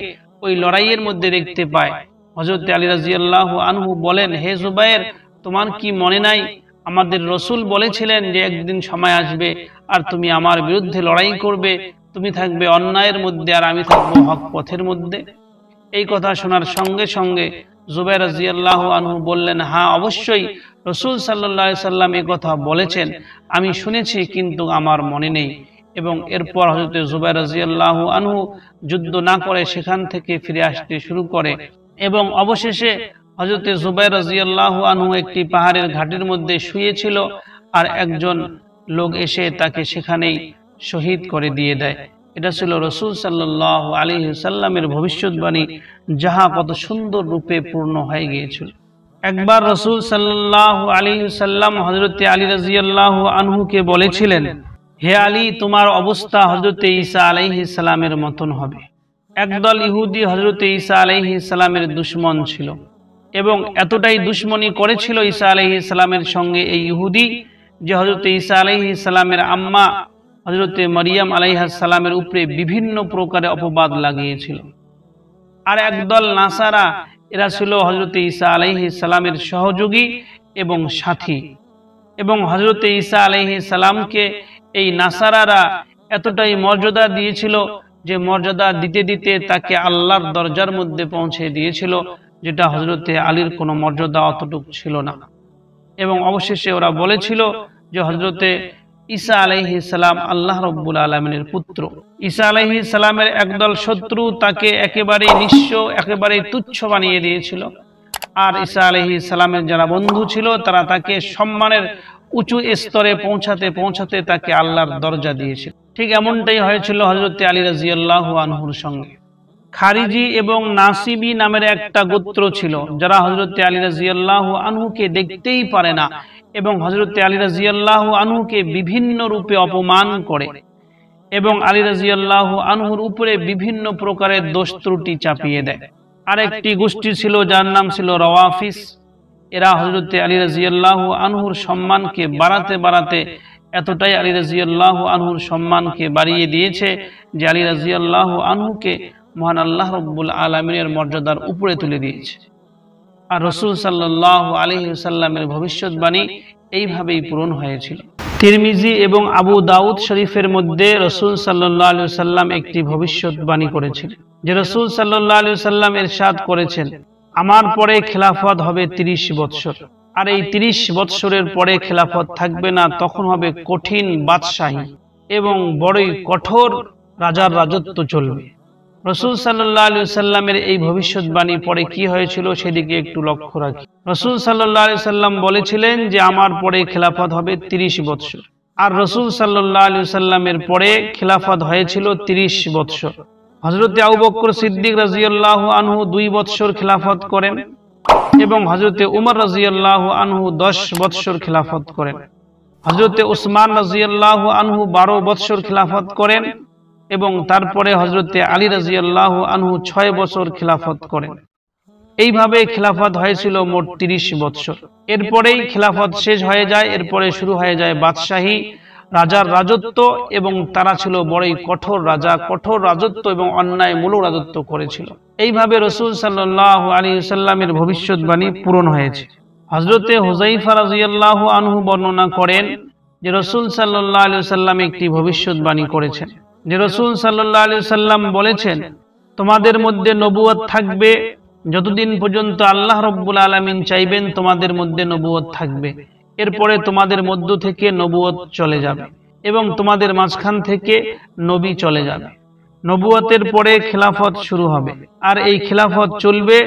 ওই লড়াইয়ের মধ্যে দেখতে পায়, হযরত আলী রাদিয়াল্লাহু আনহু বলেন, হে জুবাইর, তোমার কি মনে নাই আমাদের রাসূল বলেছিলেন যে একদিন সময় আসবে আর তুমি আমার বিরুদ্ধে লড়াই করবে, তুমি থাকবে অন্যায়ের মধ্যে আর আমি থাকবো হক পথের মধ্যে। এই কথা শোনার সঙ্গে সঙ্গে জুবাইর রাদিয়াল্লাহু আনহু বললেন, হ্যাঁ অবশ্যই রাসূল সাল্লাল্লাহু আলাইহি সাল্লাম এই কথা বলেছেন, আমি শুনেছি কিন্তু আমার মনে নেই। এবং এরপর হযরত জুবাইর রাদিয়াল্লাহু আনহু যুদ্ধ না করে সেখান থেকে ফিরে আসতে শুরু করে, এবং অবশেষে হযরত জুবাইর রাদিয়াল্লাহু আনহু একটি পাহাড়ের ঘাটের মধ্যে শুয়েছিল, আর একজন লোক এসে তাকে সেখানেই শহীদ করে দিয়ে দেয়। এটা ছিল রাসূল সাল্লাল্লাহু আলাইহি সাল্লামের ভবিষ্যৎবাণী, যাহা কত সুন্দর রূপে পূর্ণ হয়ে গিয়েছিল। একবার রাসূল সাল্লাল্লাহু আলাইহি সাল্লাম হযরত আলী রাদিয়াল্লাহু আনহুকে বলেছিলেন, হে আলী, তোমার অবস্থা হযরত ঈসা আলাইহিস সালামের মতন হবে। একদল ইহুদি হযরত ঈসা আলাইহিস সালামের দুশমন ছিল, এবং এতটাই দুশমনী করেছিল ঈসা আলাইহিস সালামের সঙ্গে এই ইহুদি যে হযরত ঈসা আলাইহিস সালামের আম্মা হযরত মারিয়াম আলাইহিস সালামের উপরে বিভিন্ন প্রকারে অপবাদ লাগিয়েছিল। আর একদল নাসারা, এরা ছিল হযরত ঈসা আলাইহিস সালামের সহযোগী এবং সাথী, এবং হযরত ঈসা আলাইহিস সালামকে এই নাসারারা এতটাই মর্যাদা দিয়েছিল যে মর্যাদা দিতে দিতে তাকে আল্লাহর দরজার মধ্যে পৌঁছে দিয়েছিল, যেটা হযরত আলীর কোনো মর্যাদা অতটুকু ছিল না। এবং অবশেষে ওরা বলেছিল যে হযরত ঈসা আলাইহিস সালাম আল্লাহ রাব্বুল আলামিনের পুত্র। ঈসা আলাইহিস সালামের একদল শত্রু তাকে একেবারে নিঃস্ব, একেবারে তুচ্ছ বানিয়ে দিয়েছিল, আর ঈসা আলাইহিস সালামের যারা বন্ধু ছিল তারা তাকে সম্মানের উঁচু স্তরে পৌঁছাতে পৌঁছাতে তাকে আল্লাহর দরজা দিয়েছিল। ঠিক এমনটাই হয়েছিল হযরত আলী রাদিয়াল্লাহু আনহুর সঙ্গে। খারিজি এবং নাসিবি নামের একটা গোত্র ছিল, যারা হযরত আলী রাদিয়াল্লাহু আনহুকে দেখতেই পারে না, এবং হযরত আলী রাদিয়াল্লাহু আনহুকে বিভিন্ন রূপে অপমান করে, এবং আলী রাদিয়াল্লাহু আনহুর উপরে বিভিন্ন প্রকারের দোষ ত্রুটি চাপিয়ে দেয়। আরেকটি গোষ্ঠী ছিল যার নাম ছিল রওয়াফিস। এরা হযরত আলী রাদিয়াল্লাহু আনহুর সম্মানকে বাড়াতে বাড়াতে এতটাই আলী রাদিয়াল্লাহু আনহুর সম্মানকে বাড়িয়ে দিয়েছে যে আলী রাদিয়াল্লাহু আনহুকে মহান আল্লাহ রাব্বুল আলামিনের মর্যাদার উপরে তুলে দিয়েছে। আর রাসূল সাল্লাল্লাহু আলাইহি ওয়াসাল্লামের ভবিষ্যৎবাণী এইভাবেই পূরণ হয়েছিল। তিরমিজি এবং আবু দাউদ শরীফের মধ্যে রাসূল সাল্লাল্লাহু আলাইহি ওয়াসাল্লাম একটি ভবিষ্যৎবাণী করেছিলেন, যে রাসূল সাল্লাল্লাহু আলাইহি ওয়াসাল্লাম ইরশাদ করেছেন, আমার পরে খেলাফত হবে 30 বৎসর, আর এই 30 বৎসরের পরে খেলাফত থাকবে না, তখন হবে কঠিন বাদশাহী এবং বড়ই কঠোর রাজার রাজত্ব চলবে। রাসূল সাল্লাল্লাহু আলাইহি ওয়াসাল্লামের এই ভবিষ্যৎবাণী পরে কি হয়েছিল সেদিকে একটু লক্ষ্য রাখি। রাসূল সাল্লাল্লাহু আলাইহি ওয়াসাল্লাম বলেছিলেন যে আমার পরে খেলাফত হবে 30 বৎসর, আর রাসূল সাল্লাল্লাহু আলাইহি ওয়াসাল্লামের পরে খেলাফত হয়েছিল 30 বৎসর। হযরত আবু বকর সিদ্দিক রাদিয়াল্লাহু আনহু 2 বৎসর খেলাফত করেন, এবং হযরত উমর রাদিয়াল্লাহু আনহু 10 বৎসর খেলাফত করেন। হযরত উসমান রাদিয়াল্লাহু আনহু 12 বৎসর খেলাফত করেন, এবং তারপরে হযরত আলী রাদিয়াল্লাহু আনহু 6 বছর খেলাফত করেন। এইভাবে খেলাফত হয়েছিল মোট 30 বৎসর। এরপরেই খেলাফত শেষ হয়ে যায়, এরপরে শুরু হয়ে যায় বাদশাহী, রাজার রাজত্ব, এবং তারা ছিল বড়ই কঠোর রাজা, কঠোর রাজত্ব এবং অন্যায়মূলক রাজত্ব করেছিল। এইভাবে রাসূল সাল্লাল্লাহু আলাইহি ওয়াসাল্লামের ভবিষ্যৎবাণী পূরণ হয়েছে। হযরত হুযায়ফা রাদিয়াল্লাহু আনহু বর্ণনা করেন যে রাসূল সাল্লাল্লাহু আলাইহি ওয়াসাল্লাম একটি ভবিষ্যৎবাণী করেছেন, যে রাসূল সাল্লাল্লাহু আলাইহি ওয়াসাল্লাম বলেছেন, তোমাদের মধ্যে নবুয়ত থাকবে যতদিন পর্যন্ত আল্লাহ রাব্বুল আলামিন চাইবেন তোমাদের মধ্যে নবুয়ত থাকবে। এরপরে তোমাদের মধ্য থেকে নবুয়ত চলে যাবে, এবং তোমাদের মাঝখান থেকে নবী চলে যাবে। নবুয়তের পরে খেলাফত শুরু হবে, আর এই খেলাফত চলবে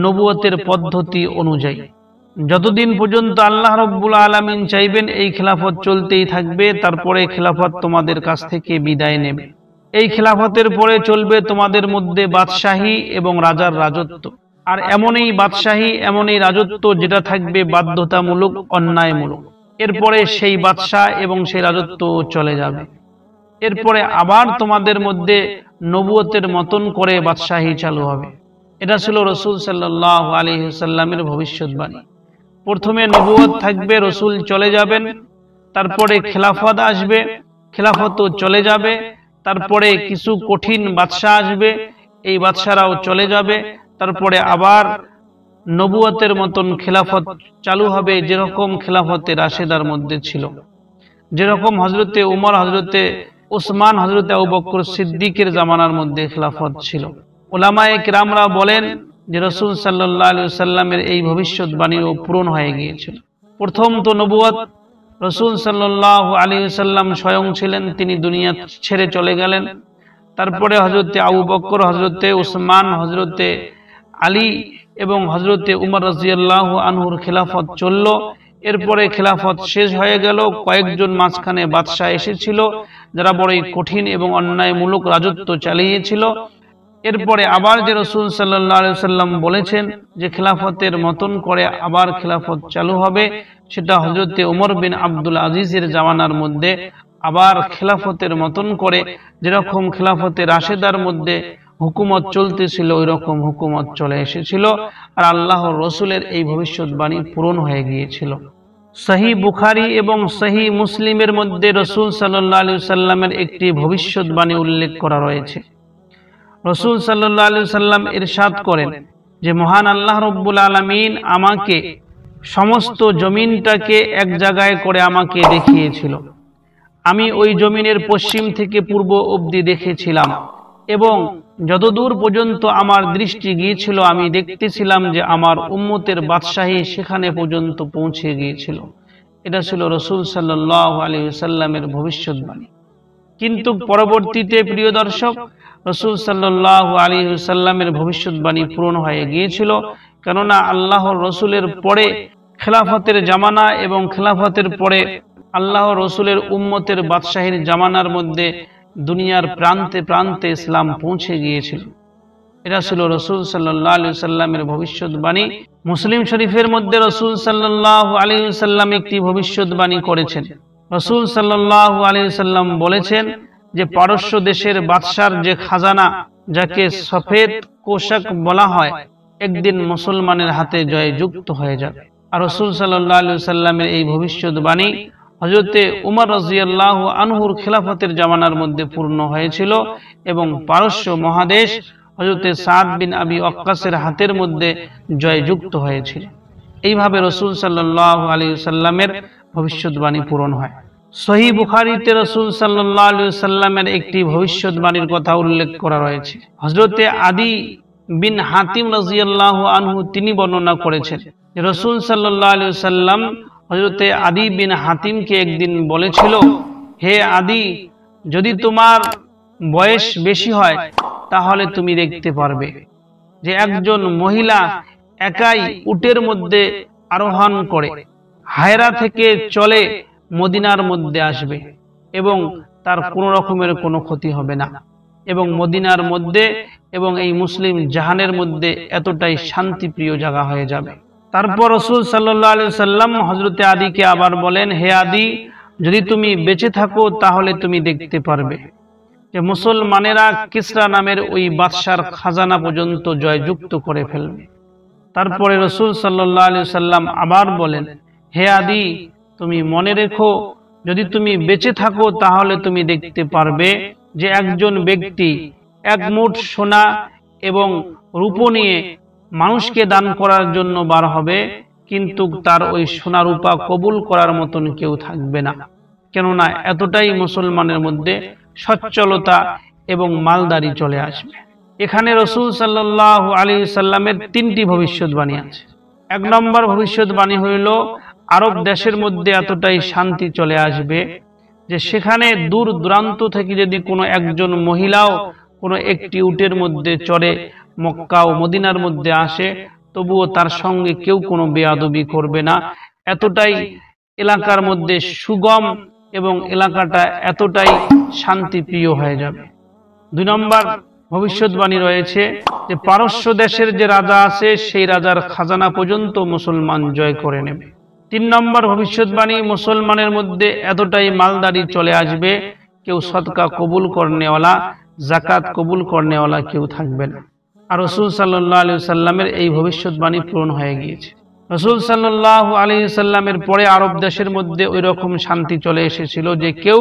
নবুয়তের পদ্ধতি অনুযায়ী। যতদিন পর্যন্ত আল্লাহ রাব্বুল আলামিন চাইবেন এই খেলাফত চলতেই থাকবে, তারপরে খেলাফত তোমাদের কাছ থেকে বিদায় নেবে। এই খেলাফতের পরে চলবে তোমাদের মধ্যে বাদশাহী এবং রাজার রাজত্ব। আর এমনই বাদশাহী, এমনই রাজত্ব যেটা থাকবে বাধ্যতামূলক, অন্যায়মূলক। এরপরে সেই বাদশাহ এবং সেই রাজত্ব চলে যাবে। এরপরে আবার তোমাদের মধ্যে নবুয়তের মতন করে বাদশাহী চালু হবে। এটা ছিল রাসূল সাল্লাল্লাহু আলাইহি ওয়াসাল্লামের ভবিষ্যৎবাণী। প্রথমে নবুয়ত থাকবে, রাসূল চলে যাবেন, তারপরে খেলাফত আসবে, খেলাফতও চলে যাবে, তারপরে কিছু কঠিন বাদশাহ আসবে, এই বাদশারাও চলে যাবে, তারপরে আবার নবুয়তের মতন খেলাফত চালু হবে, যেরকম খেলাফতে রাশেদার মধ্যে ছিল, যেরকম হযরতে উমর, হযরতে উসমান, হযরতে আবু বকর সিদ্দিকের জামানার মধ্যে খেলাফত ছিল। উলামায়ে কিরামরা বলেন যে রাসূল সাল্লাল্লাহু আলাইহি ওয়াসাল্লামের এই ভবিষ্যৎবাণীও পূরণ হয়ে গিয়েছিল। প্রথম তো নবুয়ত, রাসূল সাল্লাল্লাহু আলাইহি ওয়াসাল্লাম স্বয়ং ছিলেন, তিনি দুনিয়া ছেড়ে চলে গেলেন। তারপরে হযরতে আবু বকর, হযরতে উসমান, হযরতে আলী এবং হযরতে উমর রাদিয়াল্লাহু আনহুর খেলাফত চলল। এরপরে খেলাফত শেষ হয়ে গেল, কয়েকজন মাঝখানে বাদশাহ এসেছিল যারা বড়ই কঠিন এবং অন্যায়মূলক রাজত্ব চালিয়েছিল। এরপরে আবার যে রাসূল সাল্লাল্লাহু আলাইহি ওয়াসাল্লাম বলেছেন যে খেলাফতের মতন করে আবার খেলাফত চালু হবে, সেটা হযরতে ওমর বিন আব্দুল আজিজের জামানার মধ্যে আবার খেলাফতের মতন করে যেরকম খেলাফতে রাশেদার মধ্যে হুকুমত চলতেছিল ওই রকম হুকুমত চলে এসেছিল। আর আল্লাহর রাসূলের এই ভবিষ্যৎবাণী পূরণ হয়ে গিয়েছিল। সহিহ বুখারী এবং সহিহ মুসলিমের মধ্যে রাসূল সাল্লাল্লাহু আলাইহি ওয়াসাল্লামের একটি ভবিষ্যৎবাণী উল্লেখ করা রয়েছে। রাসূল সাল্লাল্লাহু আলাইহি ওয়াসাল্লাম ইরশাদ করেন যে মহান আল্লাহ রাব্বুল আলামিন আমাকে সমস্ত জমিনটাকে এক জায়গায় করে আমাকে দেখিয়েছিল। আমি ওই জমিনের পশ্চিম থেকে পূর্ব অবধি দেখেছিলাম এবং যতদূর পর্যন্ত আমার দৃষ্টি গিয়েছিল আমি দেখতেছিলাম যে আমার উম্মতের বাদশাহী সেখানে পর্যন্ত পৌঁছে গিয়েছিল। এটা ছিল রাসূল সাল্লাল্লাহু আলাইহি ওয়াসাল্লামের ভবিষ্যৎবাণী। কিন্তু পরবর্তীতে প্রিয় দর্শক, রাসূল সাল্লাল্লাহু আলাইহি ওয়াসাল্লামের ভবিষ্যৎবাণী পূরণ হয়ে গিয়েছিল, কেননা আল্লাহর রাসূলের পরে খেলাফতের জামানা এবং খেলাফতের পরে আল্লাহর রাসূলের উম্মতের বাদশাহীর জামানার মধ্যে দুনিয়ার প্রান্তে প্রান্তে ইসলাম পৌঁছে গিয়েছিল। এটা ছিল রাসূল সাল্লাল্লাহু আলাইহি ওয়াসাল্লামের ভবিষ্যৎবাণী। মুসলিম শরীফের মধ্যে রাসূল সাল্লাল্লাহু আলাইহি ওয়াসাল্লাম একটি ভবিষ্যৎবাণী করেছেন। রাসূল সাল্লাল্লাহু আলাইহি ওয়াসাল্লাম বলেছেন যে পারস্য দেশের বাদশার যে খাজানা, যাকে সফেদ কোষাক বলা হয়, একদিন মুসলমানের হাতে জয়যুক্ত হয়ে যাবে। আর রাসূল সাল্লাল্লাহু আলাইহি ওয়াসাল্লামের এই ভবিষ্যৎবাণী হযরতে উমর রাদিয়াল্লাহু আনহুর খেলাফতের জামানার মধ্যে পূর্ণ হয়েছিল এবং পারস্য মহাদেশ হযরতে সাদ বিন আবি ওয়াক্কাসের হাতের মধ্যে জয়যুক্ত হয়েছিল। এইভাবে রাসূল সাল্লাল্লাহু আলাইহি ওয়াসাল্লামের ভবিষ্যৎবাণী পূরণ হয়। সহিহ বুখারীতে রাসূল সাল্লাল্লাহু আলাইহি ওয়াসাল্লামের একটি ভবিষ্যৎবাণীর কথা উল্লেখ করা রয়েছে। হযরতে আদি বিন হাতিম রাদিয়াল্লাহু আনহু তিনি বর্ণনা করেছেন যে রাসূল সাল্লাল্লাহু আলাইহি ওয়াসাল্লাম হযরতে আদি বিন হাতিমকে একদিন বলেছিল, হে আদি, যদি তোমার বয়স বেশি হয় তাহলে তুমি দেখতে পারবে যে একজন মহিলা একাই উটের মধ্যে আরোহণ করে হায়রা থেকে চলে মদিনার মধ্যে আসবে এবং তার কোনো রকমের কোনো ক্ষতি হবে না এবং মদিনার মধ্যে এবং এই মুসলিম জাহানের মধ্যে এতটাই শান্তিপ্রিয় জায়গা হয়ে যাবে। তারপর রাসূল সাল্লাল্লাহু আলাইহি ওয়াসাল্লাম হযরতে আদিকে আবার বলেন, হে আদি, যদি তুমি বেঁচে থাকো তাহলে তুমি দেখতে পারবে যে মুসলমানেরা কিসরা নামের ওই বাদশার খাজানা পর্যন্ত জয়যুক্ত করে ফেলবে। তারপরে রাসূল সাল্লাল্লাহু আলাইহি ওয়াসাল্লাম আবার বলেন, হে আদি, তুমি মনে রেখো, যদি তুমি বেঁচে থাকো তাহলে তুমি দেখতে পারবে যে একজন ব্যক্তি এক মুঠ সোনা এবং রূপো নিয়ে মানুষকে দান করার জন্য বার হবে, কিন্তু তার ওই সোনা রূপা কবুল করার মতন কেউ থাকবে না, কেননা এতটাই মুসলমানের মধ্যে সচ্ছলতা এবং মালদারি চলে আসবে। এখানে রাসূল সাল্লাল্লাহু আলাইহি ওয়াসাল্লামের তিনটি ভবিষ্যৎবাণী আছে। এক নম্বর ভবিষ্যৎবাণী হইল আরব দেশের মধ্যে এতটাই শান্তি চলে আসবে যে সেখানে দূর দূরান্ত থেকে যদি কোনো একজন মহিলাও কোনো একটি উটের মধ্যে চড়ে মক্কা ও মদিনার মধ্যে আসে, তবুও তার সঙ্গে কেউ কোনো বেয়াদবি করবে না। এতটাই এলাকার মধ্যে সুগম এবং এলাকাটা এতটাই শান্তিপ্রিয় হয়ে যাবে। 2 নম্বর ভবিষ্যৎবাণী রয়েছে যে পারস্য দেশের যে রাজা আছে সেই রাজার খাজানা পর্যন্ত মুসলমান জয় করে নেবে। 3 নম্বর ভবিষ্যৎবাণী, মুসলমানের মধ্যে এতটাই মালদারি চলে আসবে, কেউ সদকা কবুল করনেওয়ালা, জাকাত কবুল করনেওয়ালা কেউ থাকবে না। আর রাসূল সাল্লাল্লাহু আলাইহি সাল্লামের এই ভবিষ্যৎবাণী পূরণ হয়ে গিয়েছে। রাসূল সাল্লাল্লাহু আলাইহি সাল্লামের পরে আরব দেশের মধ্যে ওই রকম শান্তি চলে এসেছিল যে কেউ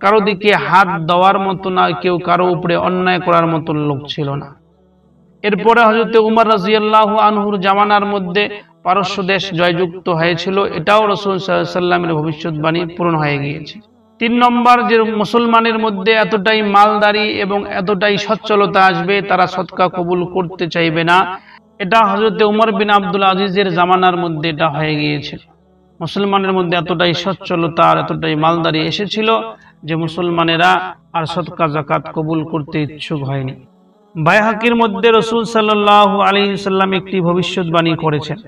কারো দিকে হাত দেওয়ার মতো না, কেউ কারো উপরে অন্যায় করার মতো লোক ছিল না। এরপরে হযরত উমর রাদিয়াল্লাহু আনহুর জামানার মধ্যে পারস্য দেশ জয়যুক্ত হয়েছিল, এটাও রাসূল সাল্লাল্লাহু আলাইহি সাল্লামের ভবিষ্যৎবাণী পূরণ হয়ে গিয়েছে। 3 নম্বর যে মুসলমানের মধ্যে এতটাই মালদারি এবং এতটাই সচ্ছলতা আসবে, তারা সদকা কবুল করতে চাইবে না। এটা হযরত উমর বিন আব্দুল আজিজের জামানার মধ্যে এটা হয়ে গিয়েছিল। মুসলমানের মধ্যে এতটাই সচ্ছলতা আর এতটাই মালদারি এসেছিল যে মুসলমানেরা আর সদকা যাকাত কবুল করতে ইচ্ছুক হয়নি। বাইহাকির মধ্যে রাসূল সাল্লাল্লাহু আলাইহি সাল্লাম একটি ভবিষ্যৎবাণী করেছেন।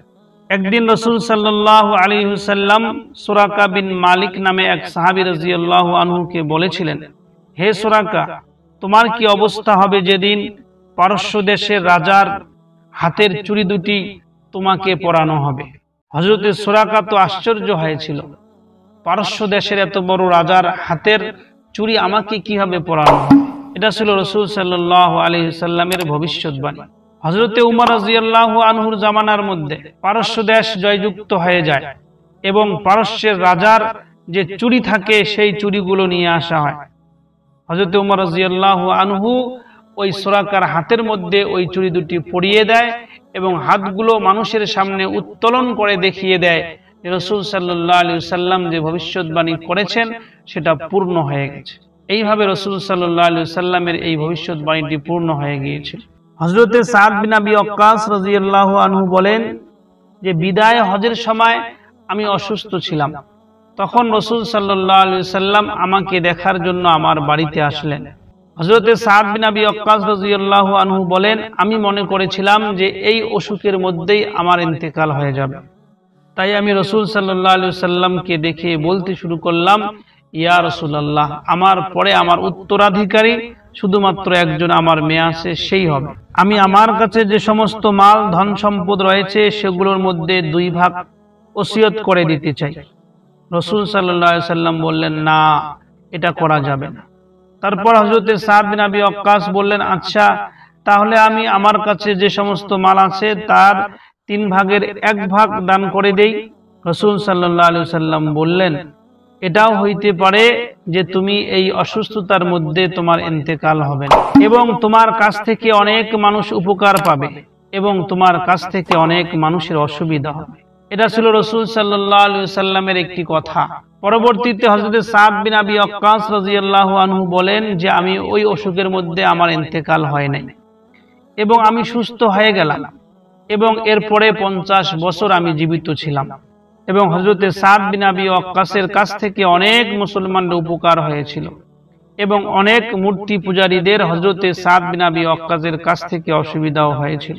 একদিন রাসূল সাল্লাল্লাহু আলাইহি সাল্লাম সুরাকা বিন মালিক নামে এক সাহাবী রাদিয়াল্লাহু আনহুকে বলেছিলেন, হে সুরাকা, তোমার কি অবস্থা হবে যেদিন পারস্য দেশের রাজার হাতের চুড়ি দুটি তোমাকে পরানো হবে। হযরত সুরাকা তো আশ্চর্য হয়েছিল, পারস্য দেশের এত বড় রাজার হাতের চুড়ি আমাকে কিভাবে পরানো হবে। এটা ছিল রাসূল সাল্লাল্লাহু আলাইহি সাল্লামের ভবিষ্যৎবাণী। হযরত উমর রাদিয়াল্লাহু আনহুর জামানার মধ্যে পারস্য দেশ জয়যুক্ত হয়ে যায় এবং পারস্যের রাজার যে চুড়ি থাকে সেই চুড়িগুলো নিয়ে আসা হয়। হযরত উমর রাদিয়াল্লাহু আনহু ওই সুরাকার হাতের মধ্যে ওই চুড়ি দুটি পরিয়ে দেয় এবং হাতগুলো মানুষের সামনে উত্তোলন করে দেখিয়ে দেয় যে রাসূল সাল্লাল্লাহু আলাইহি সাল্লাম যে ভবিষ্যৎবাণী করেছেন সেটা পূর্ণ হয়ে গেছে। এইভাবে রাসূল সাল্লাল্লাহু আলাইহি সাল্লামের এই ভবিষ্যৎবাণীটি পূর্ণ হয়ে গিয়েছিল। হযরত সাদ বিন আবি ওয়াক্কাস রাদিয়াল্লাহু আনহু বলেন যে বিদায় হজের সময় আমি অসুস্থ ছিলাম। তখন রাসূল সাল্লাল্লাহু আলাইহি সাল্লাম আমাকে দেখার জন্য আমার বাড়িতে আসলেন। হযরত সাদ বিন আবি ওয়াক্কাস রাদিয়াল্লাহু আনহু বলেন, আমি মনে করেছিলাম যে এই অসুখের মধ্যেই আমার ইন্তেকাল হয়ে যাবে। তাই আমি রাসূল সাল্লাল্লাহু আলাইহি সাল্লামকে দেখে বলতে শুরু করলাম, ইয়া রাসূলুল্লাহ, আমার পরে আমার উত্তরাধিকারী শুধুমাত্র একজন আমার মেয়ে আছে, সেই হবে। আমি আমার কাছে যে সমস্ত মাল ধন সম্পদ রয়েছে সেগুলোর মধ্যে 2 ভাগ ওসিয়ত করে দিতে চাই। রাসূল সাল্লাল্লাহু আলাইহি সাল্লাম বললেন, না, এটা করা যাবে না। তারপর হযরত সাদ বিন আবি ওয়াক্কাস বললেন, আচ্ছা, তাহলে আমি আমার কাছে যে সমস্ত মাল আছে তার 3 ভাগের 1 ভাগ দান করে দেই। রাসূল সাল্লাল্লাহু আলাইহি সাল্লাম বললেন, এটাও হইতে পারে যে তুমি এই অসুস্থতার মধ্যে তোমার ইন্তেকাল হবে না এবং তোমার কাছ থেকে অনেক মানুষ উপকার পাবে এবং তোমার কাছ থেকে অনেক মানুষের অসুবিধা হবে। এটা ছিল রাসূল সাল্লাল্লাহু আলাইহি সাল্লামের একটি কথা। পরবর্তীতে হযরত সাদ বিন আবি ওয়াক্কাস রাদিয়াল্লাহু আনহু বলেন যে আমি ওই অসুখের মধ্যে আমার ইন্তেকাল হয় নাই এবং আমি সুস্থ হয়ে গেলাম এবং এরপরে 50 বছর আমি জীবিত ছিলাম এবং হযরত সাদ বিন আবি ওয়াক্কাসের কাছ থেকে অনেক মুসলমানদের উপকার হয়েছিল এবং অনেক মূর্তি পূজারীদের হযরত সাদ বিন আবি ওয়াক্কাসের কাছ থেকে অসুবিধাও হয়েছিল।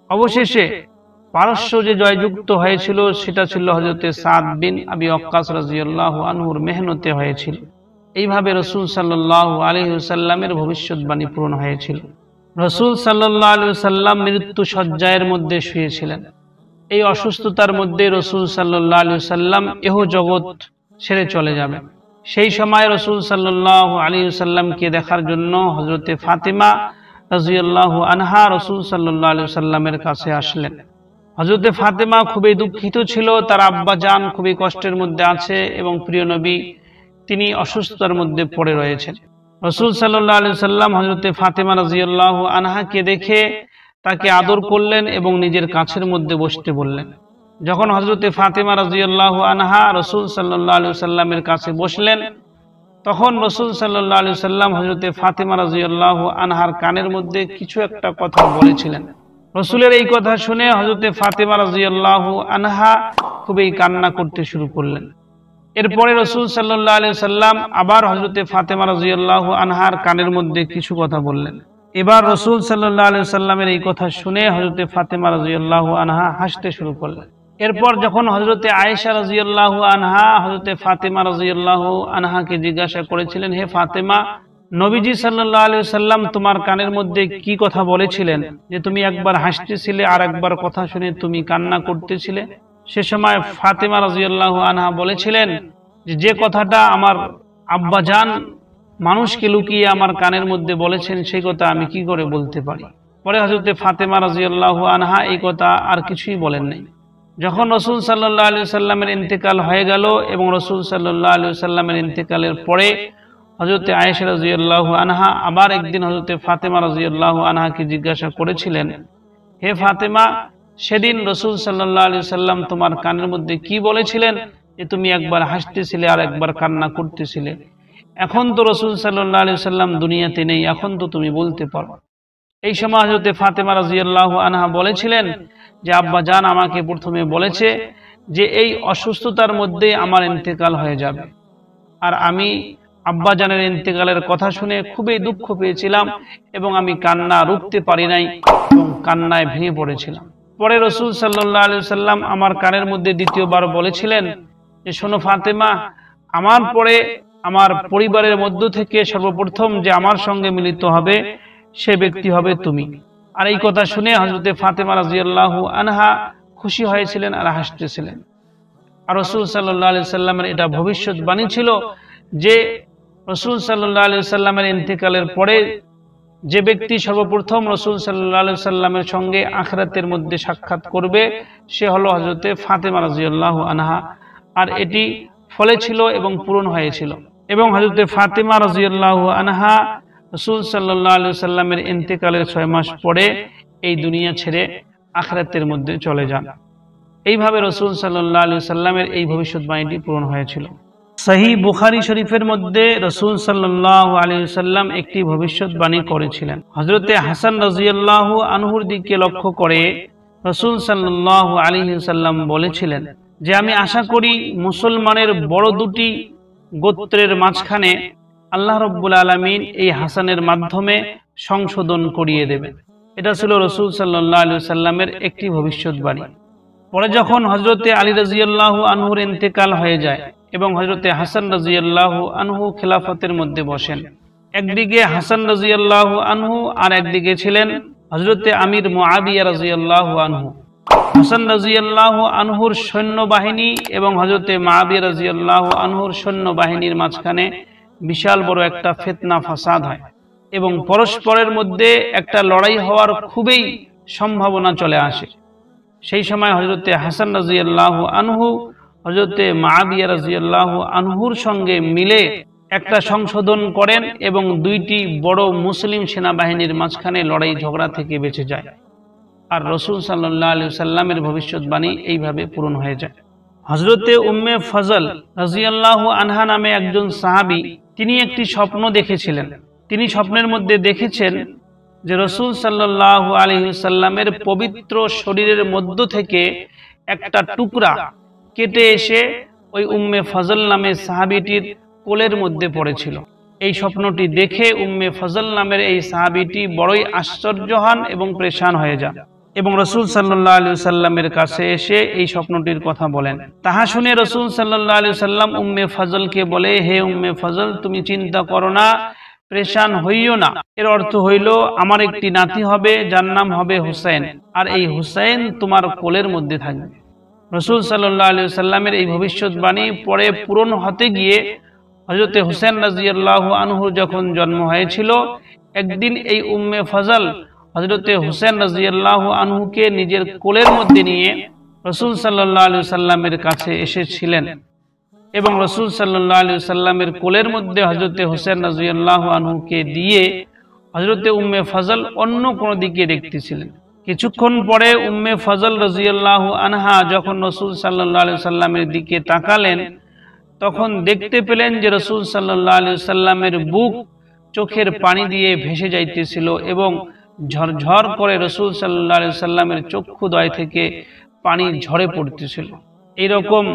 অবশেষে পারস্য যে জয়যুক্ত হয়েছিল সেটা ছিল হযরত সাদ বিন আবি ওয়াক্কাস রাদিয়াল্লাহু আনহুর মেহনতে হয়েছিল। এইভাবে রাসূল সাল্লাল্লাহু আলাইহি ওয়াসাল্লামের ভবিষ্যৎবাণী পূরণ হয়েছিল। রাসূল সাল্লাল্লাহু আলাইহি ওয়াসাল্লাম মৃত্যু শয্যার মধ্যে শুয়েছিলেন। এই অসুস্থতার মধ্যে রাসূল সাল্লাল্লাহু আলাইহি ওয়াসাল্লাম এহ জগৎ ছেড়ে চলে যাবেন। সেই সময় রাসূল সাল্লাল্লাহু আলাইহি ওয়াসাল্লামকে দেখার জন্য হযরত ফাতিমা রাদিয়াল্লাহু আনহা রাসূল সাল্লাল্লাহু আলাইহি ওয়াসাল্লামের কাছে আসলেন। হযরত ফাতিমা খুবই দুঃখিত ছিল, তার আব্বা জান খুবই কষ্টের মধ্যে আছে এবং প্রিয় নবী তিনি অসুস্থতার মধ্যে পড়ে রয়েছেন। রাসূল সাল্লাল্লাহু আলাইহি ওয়াসাল্লাম হযরত ফাতিমা রাদিয়াল্লাহু আনহাকে দেখে তাকে আদর করলেন এবং নিজের কাছের মধ্যে বসতে বললেন। যখন হযরত ফাতিমা রাদিয়াল্লাহু আনহা রাসূল সাল্লাল্লাহু আলাইহি ওয়াসাল্লামের কাছে বসলেন তখন রাসূল সাল্লাল্লাহু আলাইহি ওয়াসাল্লাম হযরত ফাতিমা রাদিয়াল্লাহু আনহার কানের মধ্যে কিছু একটা কথা বলেছিলেন। রাসূলের এই কথা শুনে হযরত ফাতিমা রাদিয়াল্লাহু আনহা খুবই কান্না করতে শুরু করলেন। এরপরে রাসূল সাল্লাল্লাহু আলাইহি ওয়াসাল্লাম আবার হযরত ফাতিমা রাদিয়াল্লাহু আনহার কানের মধ্যে কিছু কথা বললেন। এবার রাসূল সাল্লাল্লাহু আলাইহি সাল্লামের এই কথা শুনে হযরতে ফাতেমা রাদিয়াল্লাহু আনহা হাসতে শুরু করলেন। এরপর যখন হযরতে আয়েশা রাদিয়াল্লাহু আনহা হযরতে ফাতেমা রাদিয়াল্লাহু আনহাকে জিজ্ঞাসা করেছিলেন, হে ফাতেমা, নবীজি সাল্লাল্লাহু আলাইহি সাল্লাম তোমার কানের মধ্যে কি কথা বলেছিলেন যে তুমি একবার হাসতেছিলে আর একবার কথা শুনে তুমি কান্না করতেছিলে? সে সময় ফাতেমা রাদিয়াল্লাহু আনহা বলেছিলেন যে কথাটা আমার আব্বাজান মানুষকে লুকিয়ে আমার কানের মধ্যে বলেছেন সেই কথা আমি কি করে বলতে পারি। পরে হযরতে ফাতেমা রাদিয়াল্লাহু আনহা এই কথা আর কিছুই বলেন নাই। যখন রাসূল সাল্লাল্লাহু আলাইহি সাল্লামের ইন্তেকাল হয়ে গেল এবং রাসূল সাল্লাল্লাহু আলাইহি সাল্লামের ইন্তেকালের পরে হযরতে আয়েশা রাদিয়াল্লাহু আনহা আবার একদিন হযরতে ফাতেমা রাদিয়াল্লাহু আনহাকে জিজ্ঞাসা করেছিলেন, হে ফাতেমা, সেদিন রাসূল সাল্লাল্লাহু আলাইহি সাল্লাম তোমার কানের মধ্যে কি বলেছিলেন যে তুমি একবার হাসতেছিলে আর একবার কান্না করতেছিলে? এখন তো রাসূল সাল্লাল্লাহু আলাইহি সাল্লাম দুনিয়াতে নেই, এখন তো তুমি বলতে পারো। এই সময় হযরতে ফাতেমা রাদিয়াল্লাহু আনহা বলেছিলেন যে আব্বা জান আমাকে প্রথমে বলেছে যে এই অসুস্থতার মধ্যে আমার ইন্তেকাল হয়ে যাবে, আর আমি আব্বা জানের ইন্তেকালের কথা শুনে খুবই দুঃখ পেয়েছিলাম এবং আমি কান্না রুখতে পারি নাই এবং কান্নায় ভেঙে পড়েছিলাম। পরে রাসূল সাল্লাল্লাহু আলাইহি সাল্লাম আমার কানের মধ্যে দ্বিতীয়বার বলেছিলেন যে শোনো ফাতেমা, আমার পরে আমার পরিবারের মধ্য থেকে সর্বপ্রথম যে আমার সঙ্গে মিলিত হবে সে ব্যক্তি হবে তুমি। আর এই কথা শুনে হযরতে ফাতেমা রাদিয়াল্লাহু আনহা খুশি হয়েছিলেন আর হাসতেছিলেন। আর রাসূল সাল্লাল্লাহু আলাইহি সাল্লামের এটা ভবিষ্যৎবাণী ছিল যে রাসূল সাল্লাল্লাহু আলাইহি সাল্লামের ইন্তেকালের পরে যে ব্যক্তি সর্বপ্রথম রাসূল সাল্লাল্লাহু আলাইহি সাল্লামের সঙ্গে আখিরাতের মধ্যে সাক্ষাৎ করবে সে হলো হযরতে ফাতেমা রাদিয়াল্লাহু আনহা। আর এটি ফলেছিল এবং পূরণ হয়েছিল এবং হযরতে ফাতেমা রাদিয়াল্লাহু আনহা রাসূল সাল্লাল্লাহু আলাইহি সাল্লামের ইন্তেকালের 6 মাস পরে এই দুনিয়া ছেড়ে আখিরাতের মধ্যে চলে যান। এইভাবে রাসূল সাল্লাল্লাহু আলাইহি সাল্লামের এই ভবিষ্যৎবাণীটি পূরণ হয়েছিল। সহিহ বুখারী শরীফের মধ্যে রাসূল সাল্লাল্লাহু আলাইহি সাল্লাম একটি ভবিষ্যৎবাণী করেছিলেন। হযরতে হাসান রাদিয়াল্লাহু আনহুর দিকে লক্ষ্য করে রাসূল সাল্লাল্লাহু আলাইহি সাল্লাম বলেছিলেন যে আমি আশা করি মুসলমানের বড় দুটি গোত্রের মাঝখানে আল্লাহ রাব্বুল আলামিন এই হাসানের মাধ্যমে সংশোধন করিয়ে দেবেন। এটা ছিল রাসূল সাল্লাল্লাহু আলাইহি সাল্লামের একটি ভবিষ্যৎবাণী। পরে যখন হযরতে আলী রাদিয়াল্লাহু আনহুর ইন্তেকাল হয়ে যায় এবং হযরতে হাসান রাদিয়াল্লাহু আনহু খেলাফতের মধ্যে বসেন, একদিকে হাসান রাদিয়াল্লাহু আনহু আর একদিকে ছিলেন হযরতে আমির মুআবিয়া রাদিয়াল্লাহু আনহু। হাসান রাদিয়াল্লাহু আনহুর সৈন্যবাহিনী এবং হযরতে মুআবিয়া রাদিয়াল্লাহু আনহুর সৈন্যবাহিনীর মাঝখানে বিশাল বড় একটা ফিতনা ফাসাদ হয় এবং পরস্পরের মধ্যে একটা লড়াই হওয়ার খুবই সম্ভাবনা চলে আসে। সেই সময় হযরতে হাসান রাদিয়াল্লাহু আনহু হযরতে মুআবিয়া রাদিয়াল্লাহু আনহুর সঙ্গে মিলে একটা সংশোধন করেন এবং দুইটি বড় মুসলিম সেনাবাহিনীর মাঝখানে লড়াই ঝগড়া থেকে বেঁচে যায়। আর রাসূল সাল্লাল্লাহু আলাইহি সাল্লামের ভবিষ্যৎবাণী এইভাবে পূরণ হয়ে যায়। হযরতে উম্মে ফজল রাদিয়াল্লাহু আনহা নামে একজন সাহাবী, তিনি একটি স্বপ্ন দেখেছিলেন। তিনি স্বপ্নের মধ্যে দেখেছেন যে রাসূল সাল্লাল্লাহু আলাইহি সাল্লামের পবিত্র শরীরের মধ্য থেকে একটা টুকরা কেটে এসে ওই উম্মে ফজল নামে সাহাবীটির কোলের মধ্যে পড়েছিল। এই স্বপ্নটি দেখে উম্মে ফজল নামের এই সাহাবীটি বড়ই আশ্চর্য হন এবং পেরেশান হয়ে যান এবং রাসূল সাল্লাল্লাহু আলাইহি সাল্লামের কাছে এসে এই স্বপ্নটির কথা বলেন। তাহা শুনে রাসূল সাল্লাল্লাহু আলাইহি সাল্লাম উম্মে ফজলকে বলে, হে উম্মে ফজল, তুমি চিন্তা করো না, পেরেশান হইও না। এর অর্থ হইল আমার একটি নাতি হবে যার নাম হবে হুসাইন, আর এই হুসাইন তোমার কোলের মধ্যে থাকবে। রাসূল সাল্লাল্লাহু আলাইহি সাল্লামের এই ভবিষ্যৎবাণী পরে পূরণ হতে গিয়ে হযরতে হুসাইন রাদিয়াল্লাহু আনহুর যখন জন্ম হয়েছিল, একদিন এই উম্মে ফজল হযরতে হুসাইন রাদিয়াল্লাহু আনহুকে নিজের কোলের মধ্যে নিয়ে রাসূল সাল্লাল্লাহু আলাইহি সাল্লামের কাছে এসেছিলেন এবং রাসূল সাল্লাল্লাহু আলাইহি সাল্লামের কোলের মধ্যে হযরতে হুসাইন রাদিয়াল্লাহু আনহুকে দিয়ে হযরতে উম্মে ফজল অন্য কোন দিকে দেখতেছিলেন। কিছুক্ষণ পরে উম্মে ফজল রাদিয়াল্লাহু আনহা যখন রাসূল সাল্লাল্লাহু আলাইহি সাল্লামের দিকে তাকালেন, তখন দেখতে পেলেন যে রাসূল সাল্লাল্লাহু আলাইহি সাল্লামের বুক চোখের পানি দিয়ে ভেসে যাইতেছিল এবং ঝরঝর করে রাসূল সাল্লাল্লাহু আলাইহি সাল্লামের চক্ষুদ্বয় থেকে পানি ঝরে পড়তেছিল। এইরকম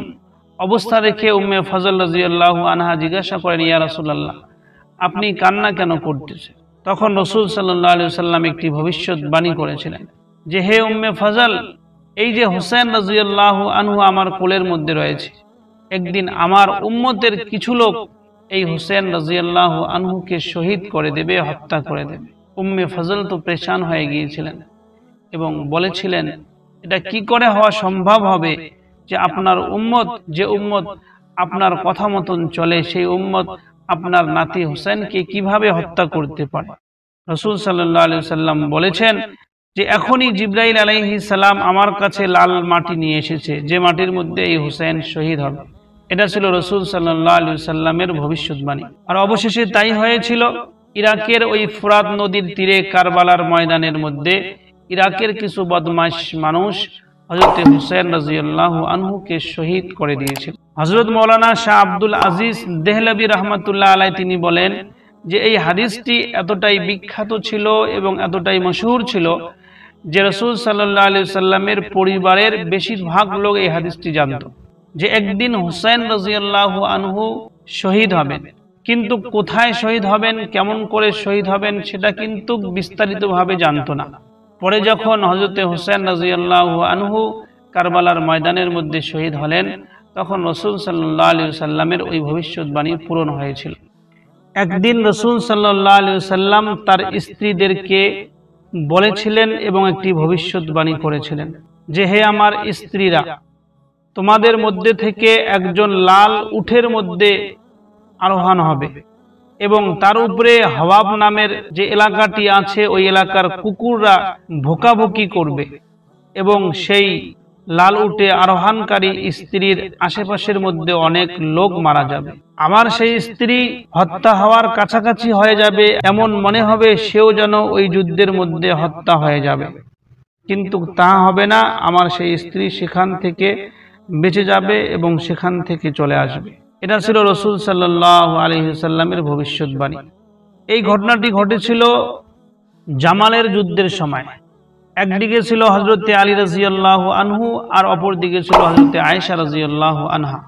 অবস্থা দেখে উম্মে ফজল রাদিয়াল্লাহু আনহা জিজ্ঞাসা করেন, ইয়া রাসূলুল্লাহ, আপনি কান্না কেন করতেছেন? তখন রাসূল সাল্লাল্লাহু আলাইহি ওয়াসাল্লাম একটি ভবিষ্যৎবাণী করেছিলেন যে, হে উম্মে ফজল, এই যে হুসাইন রাদিয়াল্লাহু আনহু আমার কোলের মধ্যে রয়েছে, একদিন আমার উম্মতের কিছু লোক এই হুসাইন রাদিয়াল্লাহু আনহুকে শহীদ করে দেবে, হত্যা করে দেবে। উম্মে ফজল তো পেরেশান হয়ে গিয়েছিলেন এবং বলেছিলেন, এটা কি করে হওয়া সম্ভব হবে যে আপনার উম্মত, যে উম্মত আপনার কথা মতন চলে, সেই উম্মত আপনার নাতি হুসাইনকে কিভাবে হত্যা করতে পারে? রাসূল সাল্লাল্লাহু আলাইহি ওয়াসাল্লাম বলেছেন যে, এখনই জিবরাইল আলাইহিস সালাম আমার কাছে লাল মাটি নিয়ে এসেছে, যে মাটির মধ্যে এই হুসাইন শহীদ হবে। এটা ছিল রাসূল সাল্লাল্লাহু আলাইহি ওয়াসাল্লামের ভবিষ্যৎবাণী। আর অবশেষে তাই হয়েছিল। ইরাকের ওই ফুরাত নদীর তীরে কারবালার ময়দানের মধ্যে ইরাকের কিছু বদমাশ মানুষ হযরত হুসাইন রাদিয়াল্লাহু আনহুকে শহীদ করে দিয়েছিল। হযরত মাওলানা শাহ আব্দুল আজিজ দেহলভী রাহমাতুল্লাহ আলাইহি তিনি বলেন যে, এই হাদিসটি এতটাই বিখ্যাত ছিল এবং এতটাই মশহুর ছিল যে রাসূল সাল্লাল্লাহু আলাইহি ওয়াসাল্লামের পরিবারের বেশিরভাগ লোক এই হাদিসটি জানত যে একদিন হুসাইন রাদিয়াল্লাহু আনহু শহীদ হবেন। কিন্তু কোথায় শহীদ হবেন, কেমন করে শহীদ হবেন, সেটা কিন্তু বিস্তারিতভাবে জানতো না। পরে যখন হযরত হুসাইন রাদিয়াল্লাহু আনহু কারবালার ময়দানের মধ্যে শহীদ হলেন, তখন রাসূল সাল্লাল্লাহু আলাইহি ওয়াসাল্লামের ওই ভবিষ্যৎবাণী পূরণ হয়েছিল। একদিন রাসূল সাল্লাল্লাহু আলাইহি ওয়াসাল্লাম তার স্ত্রীদেরকে বলেছিলেন এবং একটি ভবিষ্যৎবাণী করেছিলেন যে, হে আমার স্ত্রীরা, তোমাদের মধ্যে থেকে একজন লাল উটের মধ্যে আরোহণ হবে এবং তার উপরে হওয়াব নামের যে এলাকাটি আছে, ওই এলাকার কুকুররা ভোকাভুকি করবে এবং সেই লাল উটে আরোহণকারী স্ত্রীর আশেপাশের মধ্যে অনেক লোক মারা যাবে। আমার সেই স্ত্রী হত্যা হওয়ার কাছাকাছি হয়ে যাবে, এমন মনে হবে সেও যেন ওই যুদ্ধের মধ্যে হত্যা হয়ে যাবে, কিন্তু তা হবে না। আমার সেই স্ত্রী সেখান থেকে বেঁচে যাবে এবং সেখান থেকে চলে আসবে। এটা ছিল রাসূল সাল্লাল্লাহু আলাইহি ওয়াসাল্লামের ভবিষ্যৎবাণী। এই ঘটনাটি ঘটেছিল জামালের যুদ্ধের সময়। একদিকে ছিল হযরত আলী রাদিয়াল্লাহু আনহু আর অপর দিকে ছিল হযরত আয়েশা রাদিয়াল্লাহু আনহা।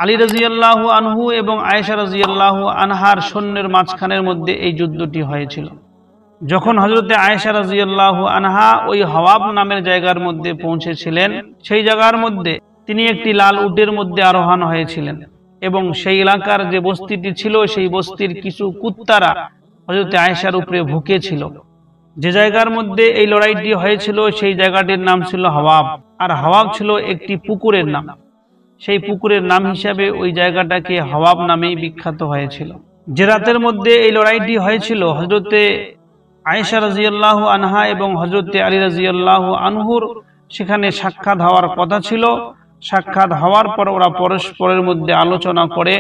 আলী রাদিয়াল্লাহু আনহু এবং আয়েশা রাদিয়াল্লাহু আনহার সৈন্যের মাঝখানের মধ্যে এই যুদ্ধটি হয়েছিল। যখন হযরত আয়েশা রাদিয়াল্লাহু আনহা ওই হওয়াব নামের জায়গার মধ্যে পৌঁছেছিলেন, সেই জায়গার মধ্যে তিনি একটি লাল উটের মধ্যে আরোহণ হয়েছিলেন এবং সেই এলাকার যে বস্তিটি ছিল, সেই বস্তির কিছু কুত্তারা হযরত আয়েশার উপরে ভুকেছিল। যে জায়গার মধ্যে এই লড়াইটি হয়েছিল সেই জায়গাটির নাম ছিল হওয়াব, আর হওয়াব ছিল একটি পুকুরের নাম। সেই পুকুরের নাম হিসাবে ওই জায়গাটাকে হওয়াব নামেই বিখ্যাত হয়েছিল। যে রাতের মধ্যে এই লড়াইটি হয়েছিল, হযরতে আয়েশা রাদিয়াল্লাহু আনহা এবং হযরতে আলী রাদিয়াল্লাহু আনহুর সেখানে সাক্ষাৎ হওয়ার কথা ছিল। সাক্ষাৎ হওয়ার পর ওরা পরস্পরের মধ্যে আলোচনা করে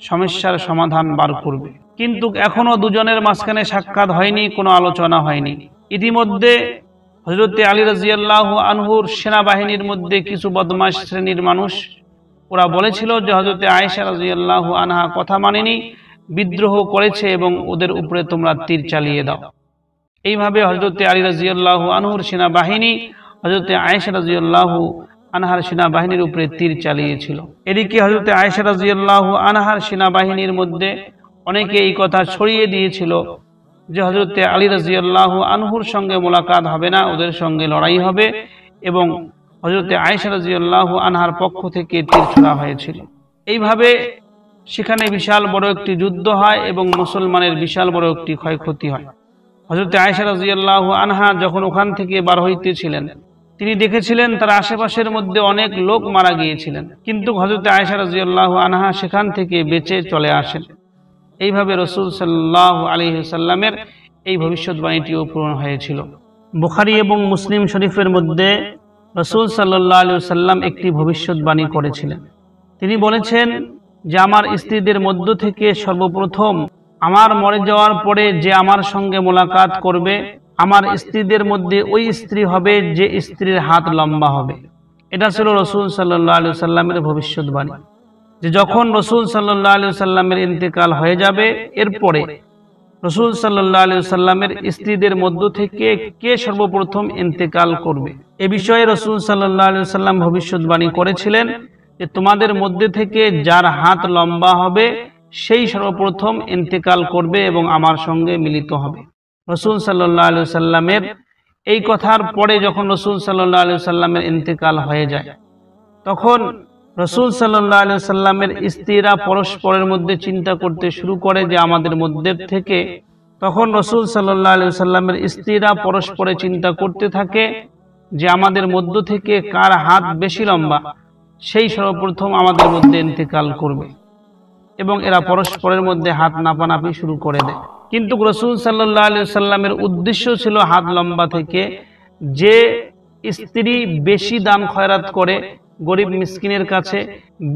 সমস্যার সমাধান বার করবে, কিন্তু এখনো দুজনের মাঝখানে সাক্ষাৎ হয়নি, কোনো আলোচনা হয়নি। ইতিমধ্যে হযরতে আলী রাদিয়াল্লাহু আনহুর সেনাবাহিনীর মধ্যে কিছু বদমাশ শ্রেণীর মানুষ ওরা বলেছিল যে হযরতে আয়েশা রাদিয়াল্লাহু আনহা কথা মানেনি, বিদ্রোহ করেছে এবং ওদের উপরে তোমরা তীর চালিয়ে দাও। এইভাবে হযরতে আলী রাদিয়াল্লাহু আনহুর সেনাবাহিনী হযরতে আয়েশা রাদিয়াল্লাহু আনহার সেনাবাহিনীর উপরে তীর চালিয়েছিল। এদিকে হযরতে আয়েশা রাদিয়াল্লাহু আনহার সেনাবাহিনীর মধ্যে অনেকে এই কথা ছড়িয়ে দিয়েছিল যে হযরতে আলী রাদিয়াল্লাহু আনহুর সঙ্গে মোলাকাত হবে না, ওদের সঙ্গে লড়াই হবে, এবং হযরতে আয়েশা রাদিয়াল্লাহু আনহার পক্ষ থেকে তীর ছোড়া হয়েছিল। এইভাবে সেখানে বিশাল বড় একটি যুদ্ধ হয় এবং মুসলমানের বিশাল বড় একটি ক্ষয়ক্ষতি হয়। হযরতে আয়েশা রাদিয়াল্লাহু আনহা যখন ওখান থেকে বার হইতেছিলেন, তিনি দেখেছিলেন তার আশেপাশের মধ্যে অনেক লোক মারা গিয়েছিলেন, কিন্তু হযরতে আয়েশা রাদিয়াল্লাহু আনহা সেখান থেকে বেঁচে চলে আসেন। এইভাবে রাসূল সাল্লাল্লাহু আলাইহি ওয়াসাল্লামের এই ভবিষ্যৎবাণীটিও পূরণ হয়েছিল। বুখারী এবং মুসলিম শরীফের মধ্যে রাসূল সাল্লাল্লাহু আলাইহি ওয়াসাল্লাম একটি ভবিষ্যৎবাণী করেছিলেন। তিনি বলেছেন যে আমার স্ত্রীদের মধ্য থেকে সর্বপ্রথম আমার মরে যাওয়ার পরে যে আমার সঙ্গে মোলাকাত করবে, আমার স্ত্রীদের মধ্যে ওই স্ত্রী হবে যে স্ত্রীর হাত লম্বা হবে। এটা ছিল রাসূল সাল্লাল্লাহু আলাইহি ওয়াসাল্লামের ভবিষ্যৎবাণী যে যখন রাসূল সাল্লাল্লাহু আলাইহি ওয়াসাল্লামের ইন্তেকাল হয়ে যাবে, এরপরে রাসূল সাল্লাল্লাহু আলাইহি ওয়াসাল্লামের স্ত্রীদের মধ্য থেকে কে সর্বপ্রথম ইন্তেকাল করবে, এ বিষয়ে রাসূল সাল্লাল্লাহু আলাইহি ওয়াসাল্লাম ভবিষ্যৎবাণী করেছিলেন যে তোমাদের মধ্যে থেকে যার হাত লম্বা হবে সেই সর্বপ্রথম ইন্তেকাল করবে এবং আমার সঙ্গে মিলিত হবে। রাসূল সাল্লাল্লাহু আলাইহি ওয়াসাল্লামের এই কথার পরে যখন রাসূল সাল্লাল্লাহু আলাইহি ওয়াসাল্লামের ইন্তেকাল হয়ে যায়, তখন রাসূল সাল্লাল্লাহু আলাইহি ওয়াসাল্লামের স্ত্রীরা পরস্পরের মধ্যে চিন্তা করতে শুরু করে যে আমাদের মধ্যে থেকে, তখন রাসূল সাল্লাল্লাহু আলাইহি ওয়াসাল্লামের স্ত্রীরা পরস্পরে চিন্তা করতে থাকে যে আমাদের মধ্য থেকে কার হাত বেশি লম্বা, সেই সর্বপ্রথম আমাদের মধ্যে ইন্তেকাল করবে। এবং এরা পরস্পরের মধ্যে হাত নাপানাপি শুরু করে দেয়। কিন্তু রাসূল সাল্লাল্লাহু আলাইহি ওয়াসাল্লামের উদ্দেশ্য ছিল হাত লম্বা থেকে যে স্ত্রী বেশি দান খয়রাত করে, গরিব মিসকিনের কাছে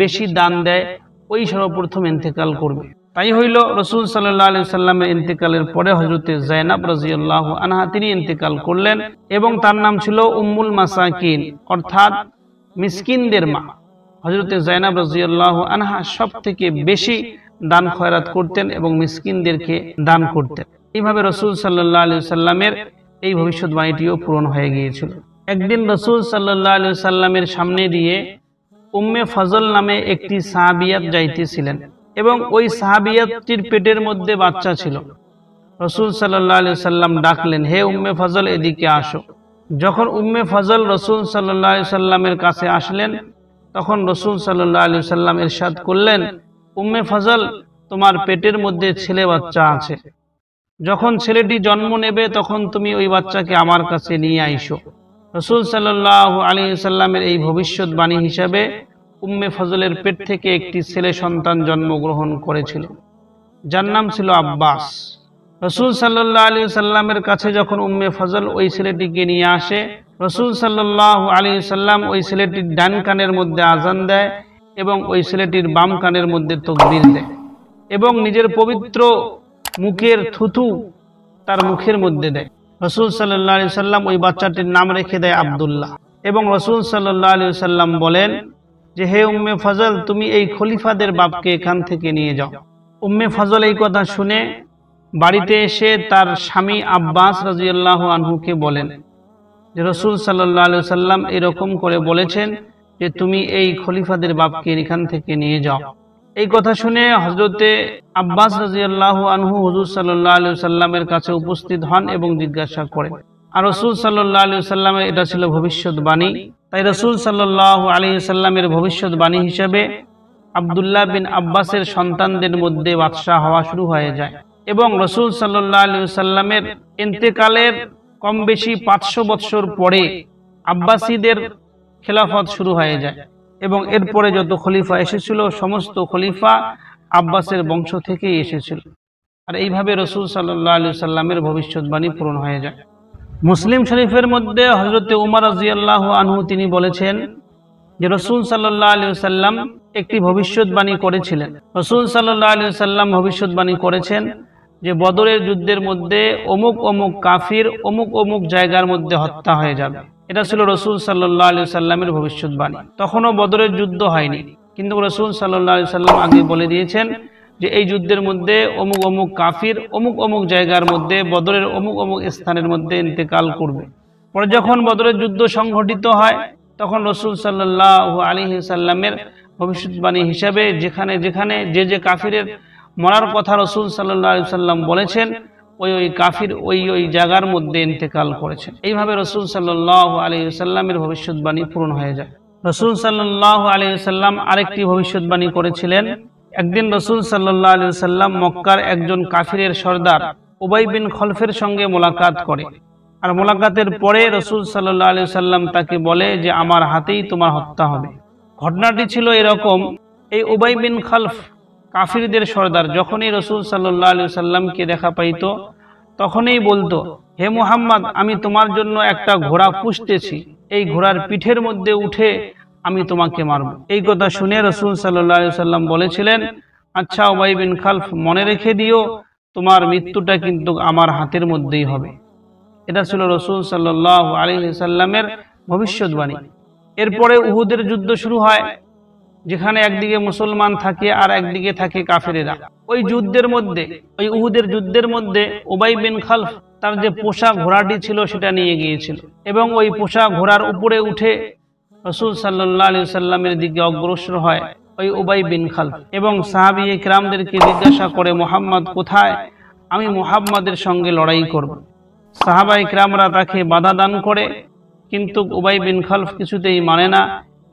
বেশি দান দেয়, ওই সর্বপ্রথম ইন্তেকাল করবে। তাই হইল রাসূল সাল্লাল্লাহু আলাইহি ওয়াসাল্লামের ইন্তেকালের পরে হযরতে যায়েনব রাদিয়াল্লাহু আনহা তিনি ইন্তেকাল করলেন এবং তার নাম ছিল উম্মুল মাসাকিন, অর্থাৎ মিসকিনদের মা। হযরতে যায়েনব রাদিয়াল্লাহু আনহা সবথেকে বেশি দান খয়রাত করতেন এবং মিসকিনদেরকে দান করতেন। এইভাবে রাসূল সাল্লাল্লাহু আলাইহি ওয়াসাল্লামের এই ভবিষ্যৎবাণীটিও পূরণ হয়ে গিয়েছিল। একদিন রাসূল সাল্লাল্লাহু আলাইহি ওয়াসাল্লামের সামনে দিয়ে উম্মে ফজল নামে একটি সাহাবিয়াত যাইতেছিলেন এবং ওই সাহাবিয়াতটির পেটের মধ্যে বাচ্চা ছিল। রাসূল সাল্লাল্লাহু আলাইহি ওয়াসাল্লাম ডাকলেন, হে উম্মে ফজল, এদিকে আসো। যখন উম্মে ফজল রাসূল সাল্লাল্লাহু আলাইহি ওয়াসাল্লামের কাছে আসলেন, তখন রাসূল সাল্লাল্লাহু আলাইহি ওয়াসাল্লাম ইরশাদ করলেন, উম্মে ফজল, তোমার পেটের মধ্যে ছেলে বাচ্চা আছে। যখন ছেলেটি জন্ম নেবে তখন তুমি ওই বাচ্চাকে আমার কাছে নিয়ে আইসো। রাসূল সাল্লাল্লাহু আলাইহি ওয়াসাল্লামের এই ভবিষ্যৎবাণী হিসাবে উম্মে ফজলের পেট থেকে একটি ছেলে সন্তান জন্মগ্রহণ করেছিল, যার নাম ছিল আব্বাস। রাসূল সাল্লাল্লাহু আলাইহি ওয়াসাল্লামের কাছে যখন উম্মে ফজল ওই ছেলেটিকে নিয়ে আসে, রাসূল সাল্লাল্লাহু আলাইহি ওয়াসাল্লাম ওই ছেলেটির ডান কানের মধ্যে আযান দেয় এবং ওই ছেলেটির বাম কানের মধ্যে তাকবীর দেয় এবং নিজের পবিত্র মুখের থুথু তার মুখের মধ্যে দেয়। রাসূল সাল্লাল্লাহু আলাইহি ওয়াসাল্লাম ওই বাচ্চাটির নাম রেখে দেয় আব্দুল্লাহ এবং রাসূল সাল্লাল্লাহু আলাইহি ওয়াসাল্লাম বলেন যে, হে উম্মে ফজল, তুমি এই খলিফাদের বাপকে এখান থেকে নিয়ে যাও। উম্মে ফজল এই কথা শুনে বাড়িতে এসে তার স্বামী আব্বাস রাদিয়াল্লাহু আনহুকে বলেন যে রাসূল সাল্লাল্লাহু আলাইহি ওয়াসাল্লাম এরকম করে বলেছেন যে তুমি এই খলিফাদের বাপকে এখান থেকে নিয়ে যাও। এই কথা শুনে হযরতে আব্বাস রাদিয়াল্লাহু আনহু হুজুর সাল্লাল্লাহু আলাইহি ওয়াসাল্লামের কাছে উপস্থিত হন এবং জিজ্ঞাসা করেন। আর রাসূল সাল্লাল্লাহু আলাইহি ওয়াসাল্লামের এটা ছিল ভবিষ্যৎবাণী। তাই রাসূল সাল্লাল্লাহু আলাইহি ওয়াসাল্লামের ভবিষ্যৎবাণী হিসেবে আব্দুল্লাহ বিন আব্বাসের সন্তানদের মধ্যে বাদশা হওয়া শুরু হয়ে যায় এবং রাসূল সাল্লাল্লাহু আলাইহি ওয়াসাল্লামের ইন্তেকালের কম বেশি 500 বছর পরে আব্বাসীদের খেলাফত শুরু হয়ে যায় এবং এরপরে যত খলিফা এসেছিল সমস্ত খলিফা আব্বাসের বংশ থেকেই এসেছিল। আর এইভাবে রাসূল সাল্লাল্লাহু আলাইহি ওয়াসাল্লামের ভবিষ্যৎবাণী পূরণ হয়ে যায়। মুসলিম শরীফের মধ্যে হযরতে উমর রাদিয়াল্লাহু আনহু তিনি বলেছেন যে রাসূল সাল্লাল্লাহু আলাইহি ওয়াসাল্লাম একটি ভবিষ্যৎবাণী করেছিলেন। রাসূল সাল্লাল্লাহু আলাইহি ওয়াসাল্লাম ভবিষ্যৎবাণী করেছেন যে বদরের যুদ্ধের মধ্যে অমুক অমুক কাফির অমুক অমুক জায়গার মধ্যে হত্যা হয়ে যাবে। এটা ছিল রাসূল সাল্লাল্লাহু আলাইহি ওয়াসাল্লামের ভবিষ্যৎবাণী। তখনও বদরের যুদ্ধ হয়নি, কিন্তু রাসূল সাল্লাল্লাহু আলাইহি ওয়াসাল্লাম আগে বলে দিয়েছেন যে এই যুদ্ধের মধ্যে অমুক অমুক কাফির অমুক অমুক জায়গার মধ্যে বদরের অমুক অমুক স্থানের মধ্যে ইন্তেকাল করবে। পরে যখন বদরের যুদ্ধ সংঘটিত হয় তখন রাসূল সাল্লাল্লাহু আলাইহি ওয়াসাল্লামের ভবিষ্যৎবাণী হিসাবে যেখানে যেখানে যে কাফিরের মরার কথা রাসূল সাল্লাল্লাহু আলাইহি ওয়াসাল্লাম বলেছেন ওই কাফির ওই জায়গার মধ্যে ইন্তেকাল করেছেন। এইভাবে রাসূল সাল্লাল্লাহু আলাইহি ওয়াসাল্লামের ভবিষ্যৎবাণী পূরণ হয়ে যায়। রাসূল সাল্লাল্লাহু আলাইহি ওয়াসাল্লাম আরেকটি ভবিষ্যৎবাণী করেছিলেন। একদিন রাসূল সাল্লাল্লাহু আলাইহি ওয়াসাল্লাম মক্কার একজন কাফিরের সর্দার উবাই বিন খলফের সঙ্গে মোলাকাত করে। আর মোলাকাতের পরে রাসূল সাল্লাল্লাহু আলাইহি ওয়াসাল্লাম তাকে বলে যে আমার হাতেই তোমার হত্যা হবে। ঘটনাটি ছিল এরকম, এই উবাই বিন খলফ কাফিরদের সর্দার যখনই রাসূল সাল্লাল্লাহু আলাইহি ওয়াসাল্লামকে দেখা পাইত তখনই বলতো, হে মুহাম্মদ, আমি তোমার জন্য একটা ঘোড়া পুষতেছি, এই ঘোড়ার পিঠের মধ্যে উঠে আমি তোমাকে মারব। এই কথা শুনে রাসূল সাল্লাল্লাহু আলাইহি ওয়াসাল্লাম বলেছিলেন, আচ্ছা উবাই বিন খলফ, মনে রেখে দিও তোমার মৃত্যুটা কিন্তু আমার হাতের মধ্যেই হবে। এটা ছিল রাসূল সাল্লাল্লাহু আলাইহি ওয়াসাল্লামের ভবিষ্যৎবাণী। এরপরে উহুদের যুদ্ধ শুরু হয়, যেখানে একদিকে মুসলমান থাকে আর একদিকে থাকে কাফেরেরা। ওই উহুদের যুদ্ধের মধ্যে উবাই বিন খলফ তার যে পোষা ঘোড়াটি ছিল সেটা নিয়ে গিয়েছিল এবং ওই পোষা ঘোড়ার উপরে উঠে রাসূল সাল্লাল্লাহু আলাইহি ওয়াসাল্লামের দিকে অগ্রসর হয় ওই উবাই বিন খলফ এবং সাহাবী কিরামদেরকে জিজ্ঞাসা করে, মুহাম্মদ কোথায়? আমি মুহাম্মাদের সঙ্গে লড়াই করব। সাহাবা ইকরামরা তাকে বাধা দান করে, কিন্তু উবাই বিন খালফ কিছুতেই মানে না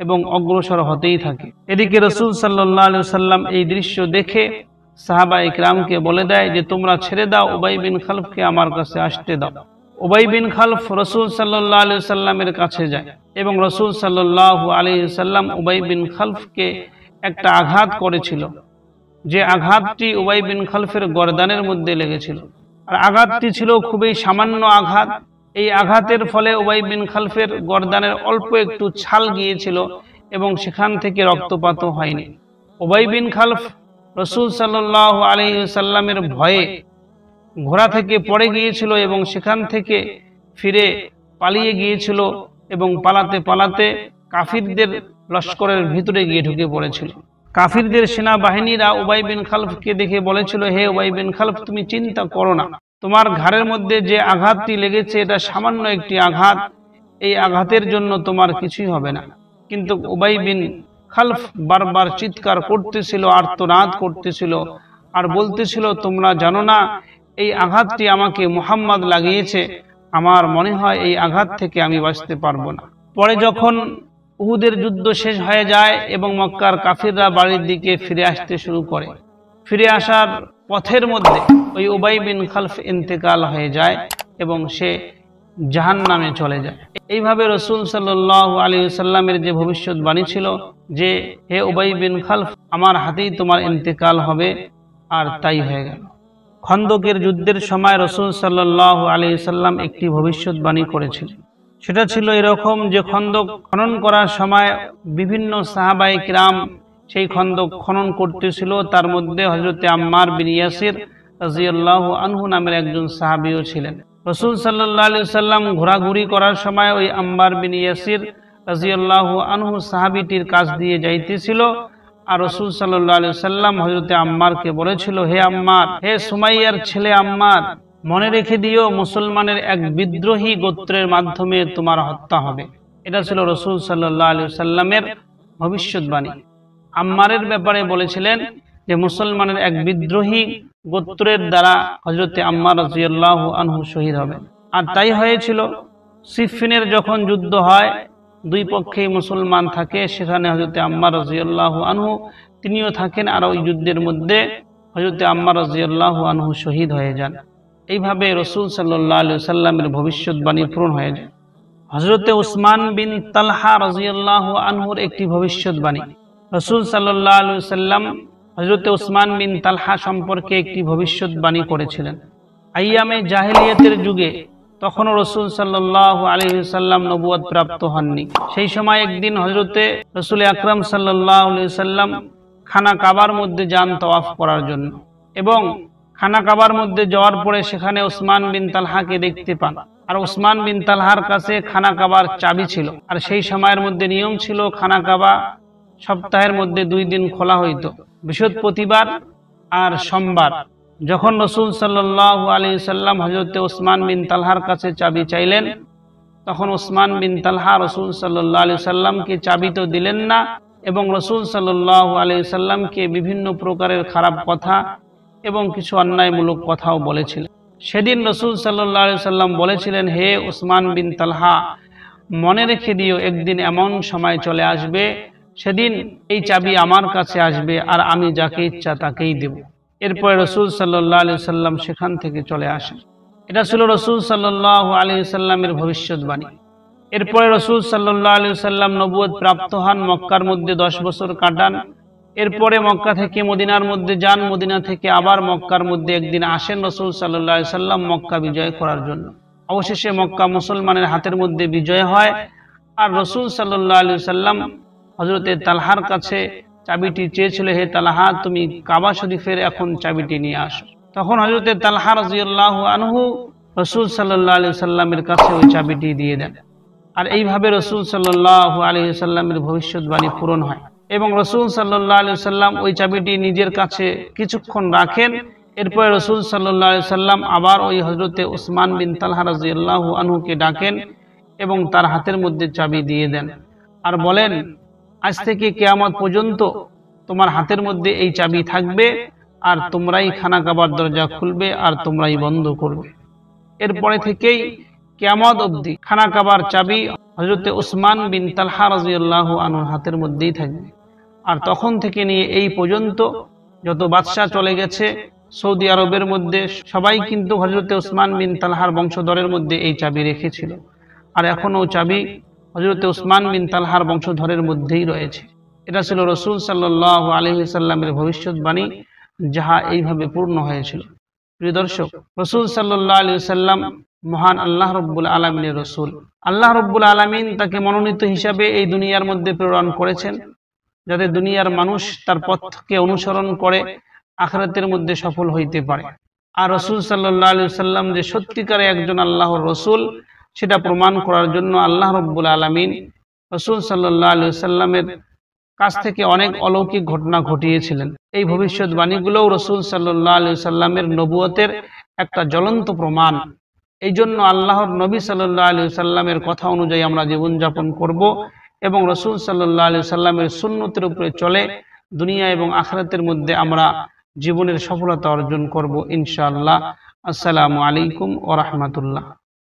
এবং অগ্রসর হতেই থাকে। এদিকে রাসূল সাল্লাল্লাহু আলাইহি ওয়াসাল্লাম এই দৃশ্য দেখে সাহাবা ইকরামকে বলে দেয় যে তোমরা ছেড়ে দাও, উবাই বিন খালফকে আমার কাছে আসতে দাও। উবাই বিন খালফ রাসূল সাল্লাল্লাহু আলাইহি ওয়াসাল্লামের কাছে যায় এবং রাসূল সাল্লাল্লাহু আলাইহি ওয়াসাল্লাম উবাই বিন খালফকে একটা আঘাত করেছিল, যে আঘাতটি উবাই বিন খালফের গর্দানের মধ্যে লেগেছিল। আর আঘাতটি ছিল খুবই সামান্য আঘাত। এই আঘাতের ফলে উবাই বিন খালফের গর্দানের অল্প একটু ছাল গিয়েছিল এবং সেখান থেকে রক্তপাতও হয়নি। উবাই বিন খালফ রাসূল সাল্লাল্লাহু আলাইহি ওয়াসাল্লামের ভয়ে ঘোড়া থেকে পড়ে গিয়েছিল এবং সেখান থেকে ফিরে পালিয়ে গিয়েছিল এবং পালাতে পালাতে কাফিরদের লস্করের ভিতরে গিয়ে ঢুকে পড়েছিল। কাফিরদের সেনাবাহিনীরা উবাই বিন খালফকে দেখে বলেছিল, হে উবাই বিন খালফ, তুমি চিন্তা করো না, তোমার ঘাড়ের মধ্যে যে আঘাতটি লেগেছে এটা সামান্য একটি আঘাত, এই আঘাতের জন্য তোমার কিছুই হবে না। কিন্তু উবাই বিন খালফ বারবার চিৎকার করতেছিল, আর্তনাদ করতেছিল আর বলতেছিল, তোমরা জানো না এই আঘাতটি আমাকে মুহাম্মদ লাগিয়েছে, আমার মনে হয় এই আঘাত থেকে আমি বাঁচতে পারবো না। পরে যখন উহুদের যুদ্ধ শেষ হয়ে যায় এবং মক্কার কাফিররা বাড়ির দিকে ফিরে আসতে শুরু করে, ফিরে আসার পথের মধ্যে ওই উবাই বিন খালফ ইন্তেকাল হয়ে যায় এবং সে জাহান্নামে চলে যায়। এইভাবে রাসূল সাল্লাল্লাহু আলাইহি ওয়াসাল্লামের যে ভবিষ্যৎবাণী ছিল যে হে উবাই বিন খালফ, আমার হাতেই তোমার ইন্তেকাল হবে, আর তাই হয়ে গেল। খন্দকের যুদ্ধের সময় রাসূল সাল্লাল্লাহু আলাইহি ওয়াসাল্লাম একটি ভবিষ্যৎবাণী করেছিলেন। সেটা ছিল এরকম যে খন্দক খনন করার সময় বিভিন্ন সাহাবায়ে কিরাম সেই খন্দক খনন করতেছিল। তার মধ্যে হযরতে আম্মার বিন ইয়াসির রাদিয়াল্লাহু আনহু নামের একজন সাহাবীও ছিলেন। রাসূল সাল্লাল্লাহু আলাইহি ওয়াসাল্লাম ঘোরাঘুরি করার সময় ওই আম্মার বিন ইয়াসির রাদিয়াল্লাহু আনহু সাহাবীটির কাছ দিয়ে যাইতেছিল, আর রাসূল সাল্লাল্লাহু আলাইহি ওয়াসাল্লাম হযরতে আম্মারকে বলেছিল, হে আম্মার, হে সুমাইয়ার ছেলে আম্মার, মনে রেখে দিও মুসলমানের এক বিদ্রোহী গোত্রের মাধ্যমে তোমার হত্যা হবে। এটা ছিল রাসূল সাল্লাল্লাহু আলাইহি ওয়াসাল্লামের ভবিষ্যৎবাণী। আম্মারের ব্যাপারে বলেছিলেন যে মুসলমানের এক বিদ্রোহী গোত্রের দ্বারা হযরতে আম্মার রাদিয়াল্লাহু আনহু শহীদ হবেন। আর তাই হয়েছিল। সিফিনের যখন যুদ্ধ হয়, দুই পক্ষেই মুসলমান থাকে, সেখানে হযরতে আম্মার রাদিয়াল্লাহু আনহু তিনিও থাকেন, আর ওই যুদ্ধের মধ্যে হযরতে আম্মার রাদিয়াল্লাহু আনহু শহীদ হয়ে যান। এইভাবে রাসূল সাল্লাল্লাহু আলাইহি ওয়াসাল্লামের ভবিষ্যৎবাণী পূরণ হয়ে যায়। হযরতে উসমান বিন তালহা রাদিয়াল্লাহু আনহুর একটি ভবিষ্যৎবাণী। রাসূল সাল্লাল্লাহু আলাইহি ওয়াসাল্লাম হযরতে উসমান বিন তালহা সম্পর্কে একটি ভবিষ্যৎবাণী করেছিলেন। আইয়ামে জাহেলিয়াতের যুগে তখনও রাসূল সাল্লাল্লাহু আলাইহি ওয়াসাল্লাম নবুয়ত প্রাপ্ত হননি। সেই সময় একদিন হযরতে রাসূল আকরাম সাল্লাল্লাহু আলাইহি ওয়াসাল্লাম খানা কাবার মধ্যে যান তওয়াফ করার জন্য, এবং খানা কাবার মধ্যে যাওয়ার পরে সেখানে উসমান বিন তালহাকে দেখতে পান। আর উসমান বিন তালহার কাছে খানা কাবার চাবি ছিল। আর সেই সময়ের মধ্যে নিয়ম ছিল খানা কাবা সপ্তাহের মধ্যে 2 দিন খোলা হইতো, বৃহস্পতিবার আর সোমবার। যখন রাসূল সাল্লাল্লাহু আলাইহি ওয়াসাল্লাম হযরতে উসমান বিন তালহার কাছে চাবি চাইলেন, তখন উসমান বিন তালহা রাসূল সাল্লাল্লাহু আলাইহি ওয়াসাল্লামকে চাবি তো দিলেন না, এবং রাসূল সাল্লাল্লাহু আলাইহি ওয়াসাল্লামকে বিভিন্ন প্রকারের খারাপ কথা এবং কিছু অন্যায়মূলক কথাও বলেছিলেন। সেদিন রাসূল সাল্লাল্লাহু আলাইহি ওয়াসাল্লাম বলেছিলেন, হে উসমান বিন তালহা, মনে রেখে দিও একদিন এমন সময় চলে আসবে, সেদিন এই চাবি আমার কাছে আসবে আর আমি যাকে ইচ্ছা তাকেই দেব। এরপরে রাসূল সাল্লাল্লাহু আলাইহি ওয়াসাল্লাম সেখান থেকে চলে আসেন। এটা ছিল রাসূল সাল্লাল্লাহু আলাইহি ওয়াসাল্লামের ভবিষ্যৎবাণী। এরপরে রাসূল সাল্লাল্লাহু আলাইহি ওয়াসাল্লাম নবুয়ত প্রাপ্ত হন, মক্কার মধ্যে 10 বছর কাটান। এরপরে মক্কা থেকে মদিনার মধ্যে যান, মদিনা থেকে আবার মক্কার মধ্যে একদিন আসেন রাসূল সাল্লাল্লাহু আলাইহি ওয়াসাল্লাম মক্কা বিজয় করার জন্য। অবশেষে মক্কা মুসলমানের হাতের মধ্যে বিজয় হয়, আর রাসূল সাল্লাল্লাহু আলাইহি ওয়াসাল্লাম হযরতে তালহার কাছে চাবিটি চেয়েছিল, হে তালহা, তুমি কাবা শরীফের এখন চাবিটি নিয়ে আসো। তখন হযরতে তালহা রাদিয়াল্লাহু আনহু রাসূল সাল্লাল্লাহু আলাইহি ওয়াসাল্লামের কাছে ওই চাবিটি দিয়ে দেন। আর এইভাবে রাসূল সাল্লাল্লাহু আলাইহি ওয়াসাল্লামের ভবিষ্যৎবাণী পূরণ হয়, এবং রাসূল সাল্লাল্লাহু আলাইহি ওয়াসাল্লাম ওই চাবিটি নিজের কাছে কিছুক্ষণ রাখেন। এরপরে রাসূল সাল্লাল্লাহু আলাইহি ওয়াসাল্লাম আবার ওই হযরতে উসমান বিন তালহা রাদিয়াল্লাহু আনহুকে ডাকেন এবং তার হাতের মধ্যে চাবি দিয়ে দেন, আর বলেন, আজ থেকে কিয়ামত পর্যন্ত তোমার হাতের মধ্যে এই চাবি থাকবে, আর তোমরাই খানা কাবার দরজা খুলবে আর তোমরাই বন্ধ করবে। এরপরে থেকেই কিয়ামত অবধি খানা কাবার চাবি হযরতে উসমান বিন তালহা রাদিয়াল্লাহু আনহুর হাতের মধ্যেই থাকবে। আর তখন থেকে নিয়ে এই পর্যন্ত যত বাদশা চলে গেছে সৌদি আরবের মধ্যে, সবাই কিন্তু হযরতে উসমান বিন তালহার বংশধরের মধ্যে এই চাবি রেখেছিল। আর এখনো চাবি হযরতে উসমান বিন তালহার বংশধরের মধ্যেই রয়েছে। এটা ছিল রাসূল সাল্লাল্লাহু আলাইহি ওয়াসাল্লামের ভবিষ্যৎবাণী, যাহা এইভাবে পূর্ণ হয়েছিল। প্রিয় দর্শক, রাসূল সাল্লাল্লাহু আলাইহি ওয়াসাল্লাম মহান আল্লাহ রাব্বুল আলামিনের রাসূল। আল্লাহ রাব্বুল আলামিন তাকে মনোনীত হিসাবে এই দুনিয়ার মধ্যে প্রেরণ করেছেন, যাতে দুনিয়ার মানুষ তার পথকে অনুসরণ করে আখিরাতের মধ্যে সফল হইতে পারে। আর রাসূল সাল্লাল্লাহু আলাইহি ওয়াসাল্লাম যে সত্যিকারে একজন আল্লাহর রাসূল, সেটা প্রমাণ করার জন্য আল্লাহ রাব্বুল আলামিন রাসূল সাল্লাল্লাহু আলাইহি ওয়াসাল্লামের কাছ থেকে অনেক অলৌকিক ঘটনা ঘটিয়েছিলেন। এই ভবিষ্যৎবাণীগুলোও রাসূল সাল্লাল্লাহু আলাইহি ওয়াসাল্লামের নবুয়তের একটা জ্বলন্ত প্রমাণ। এই জন্য আল্লাহর নবী সাল্লাল্লাহু আলাইহি ওয়াসাল্লামের কথা অনুযায়ী আমরা জীবনযাপন করব এবং রাসূল সাল্লাল্লাহু আলাইহি ওয়াসাল্লামের সুন্নতের উপরে চলে দুনিয়া এবং আখিরাতের মধ্যে আমরা জীবনের সফলতা অর্জন করব ইনশাআল্লাহ। আসসালামু আলাইকুম ওয়া রাহমাতুল্লাহ।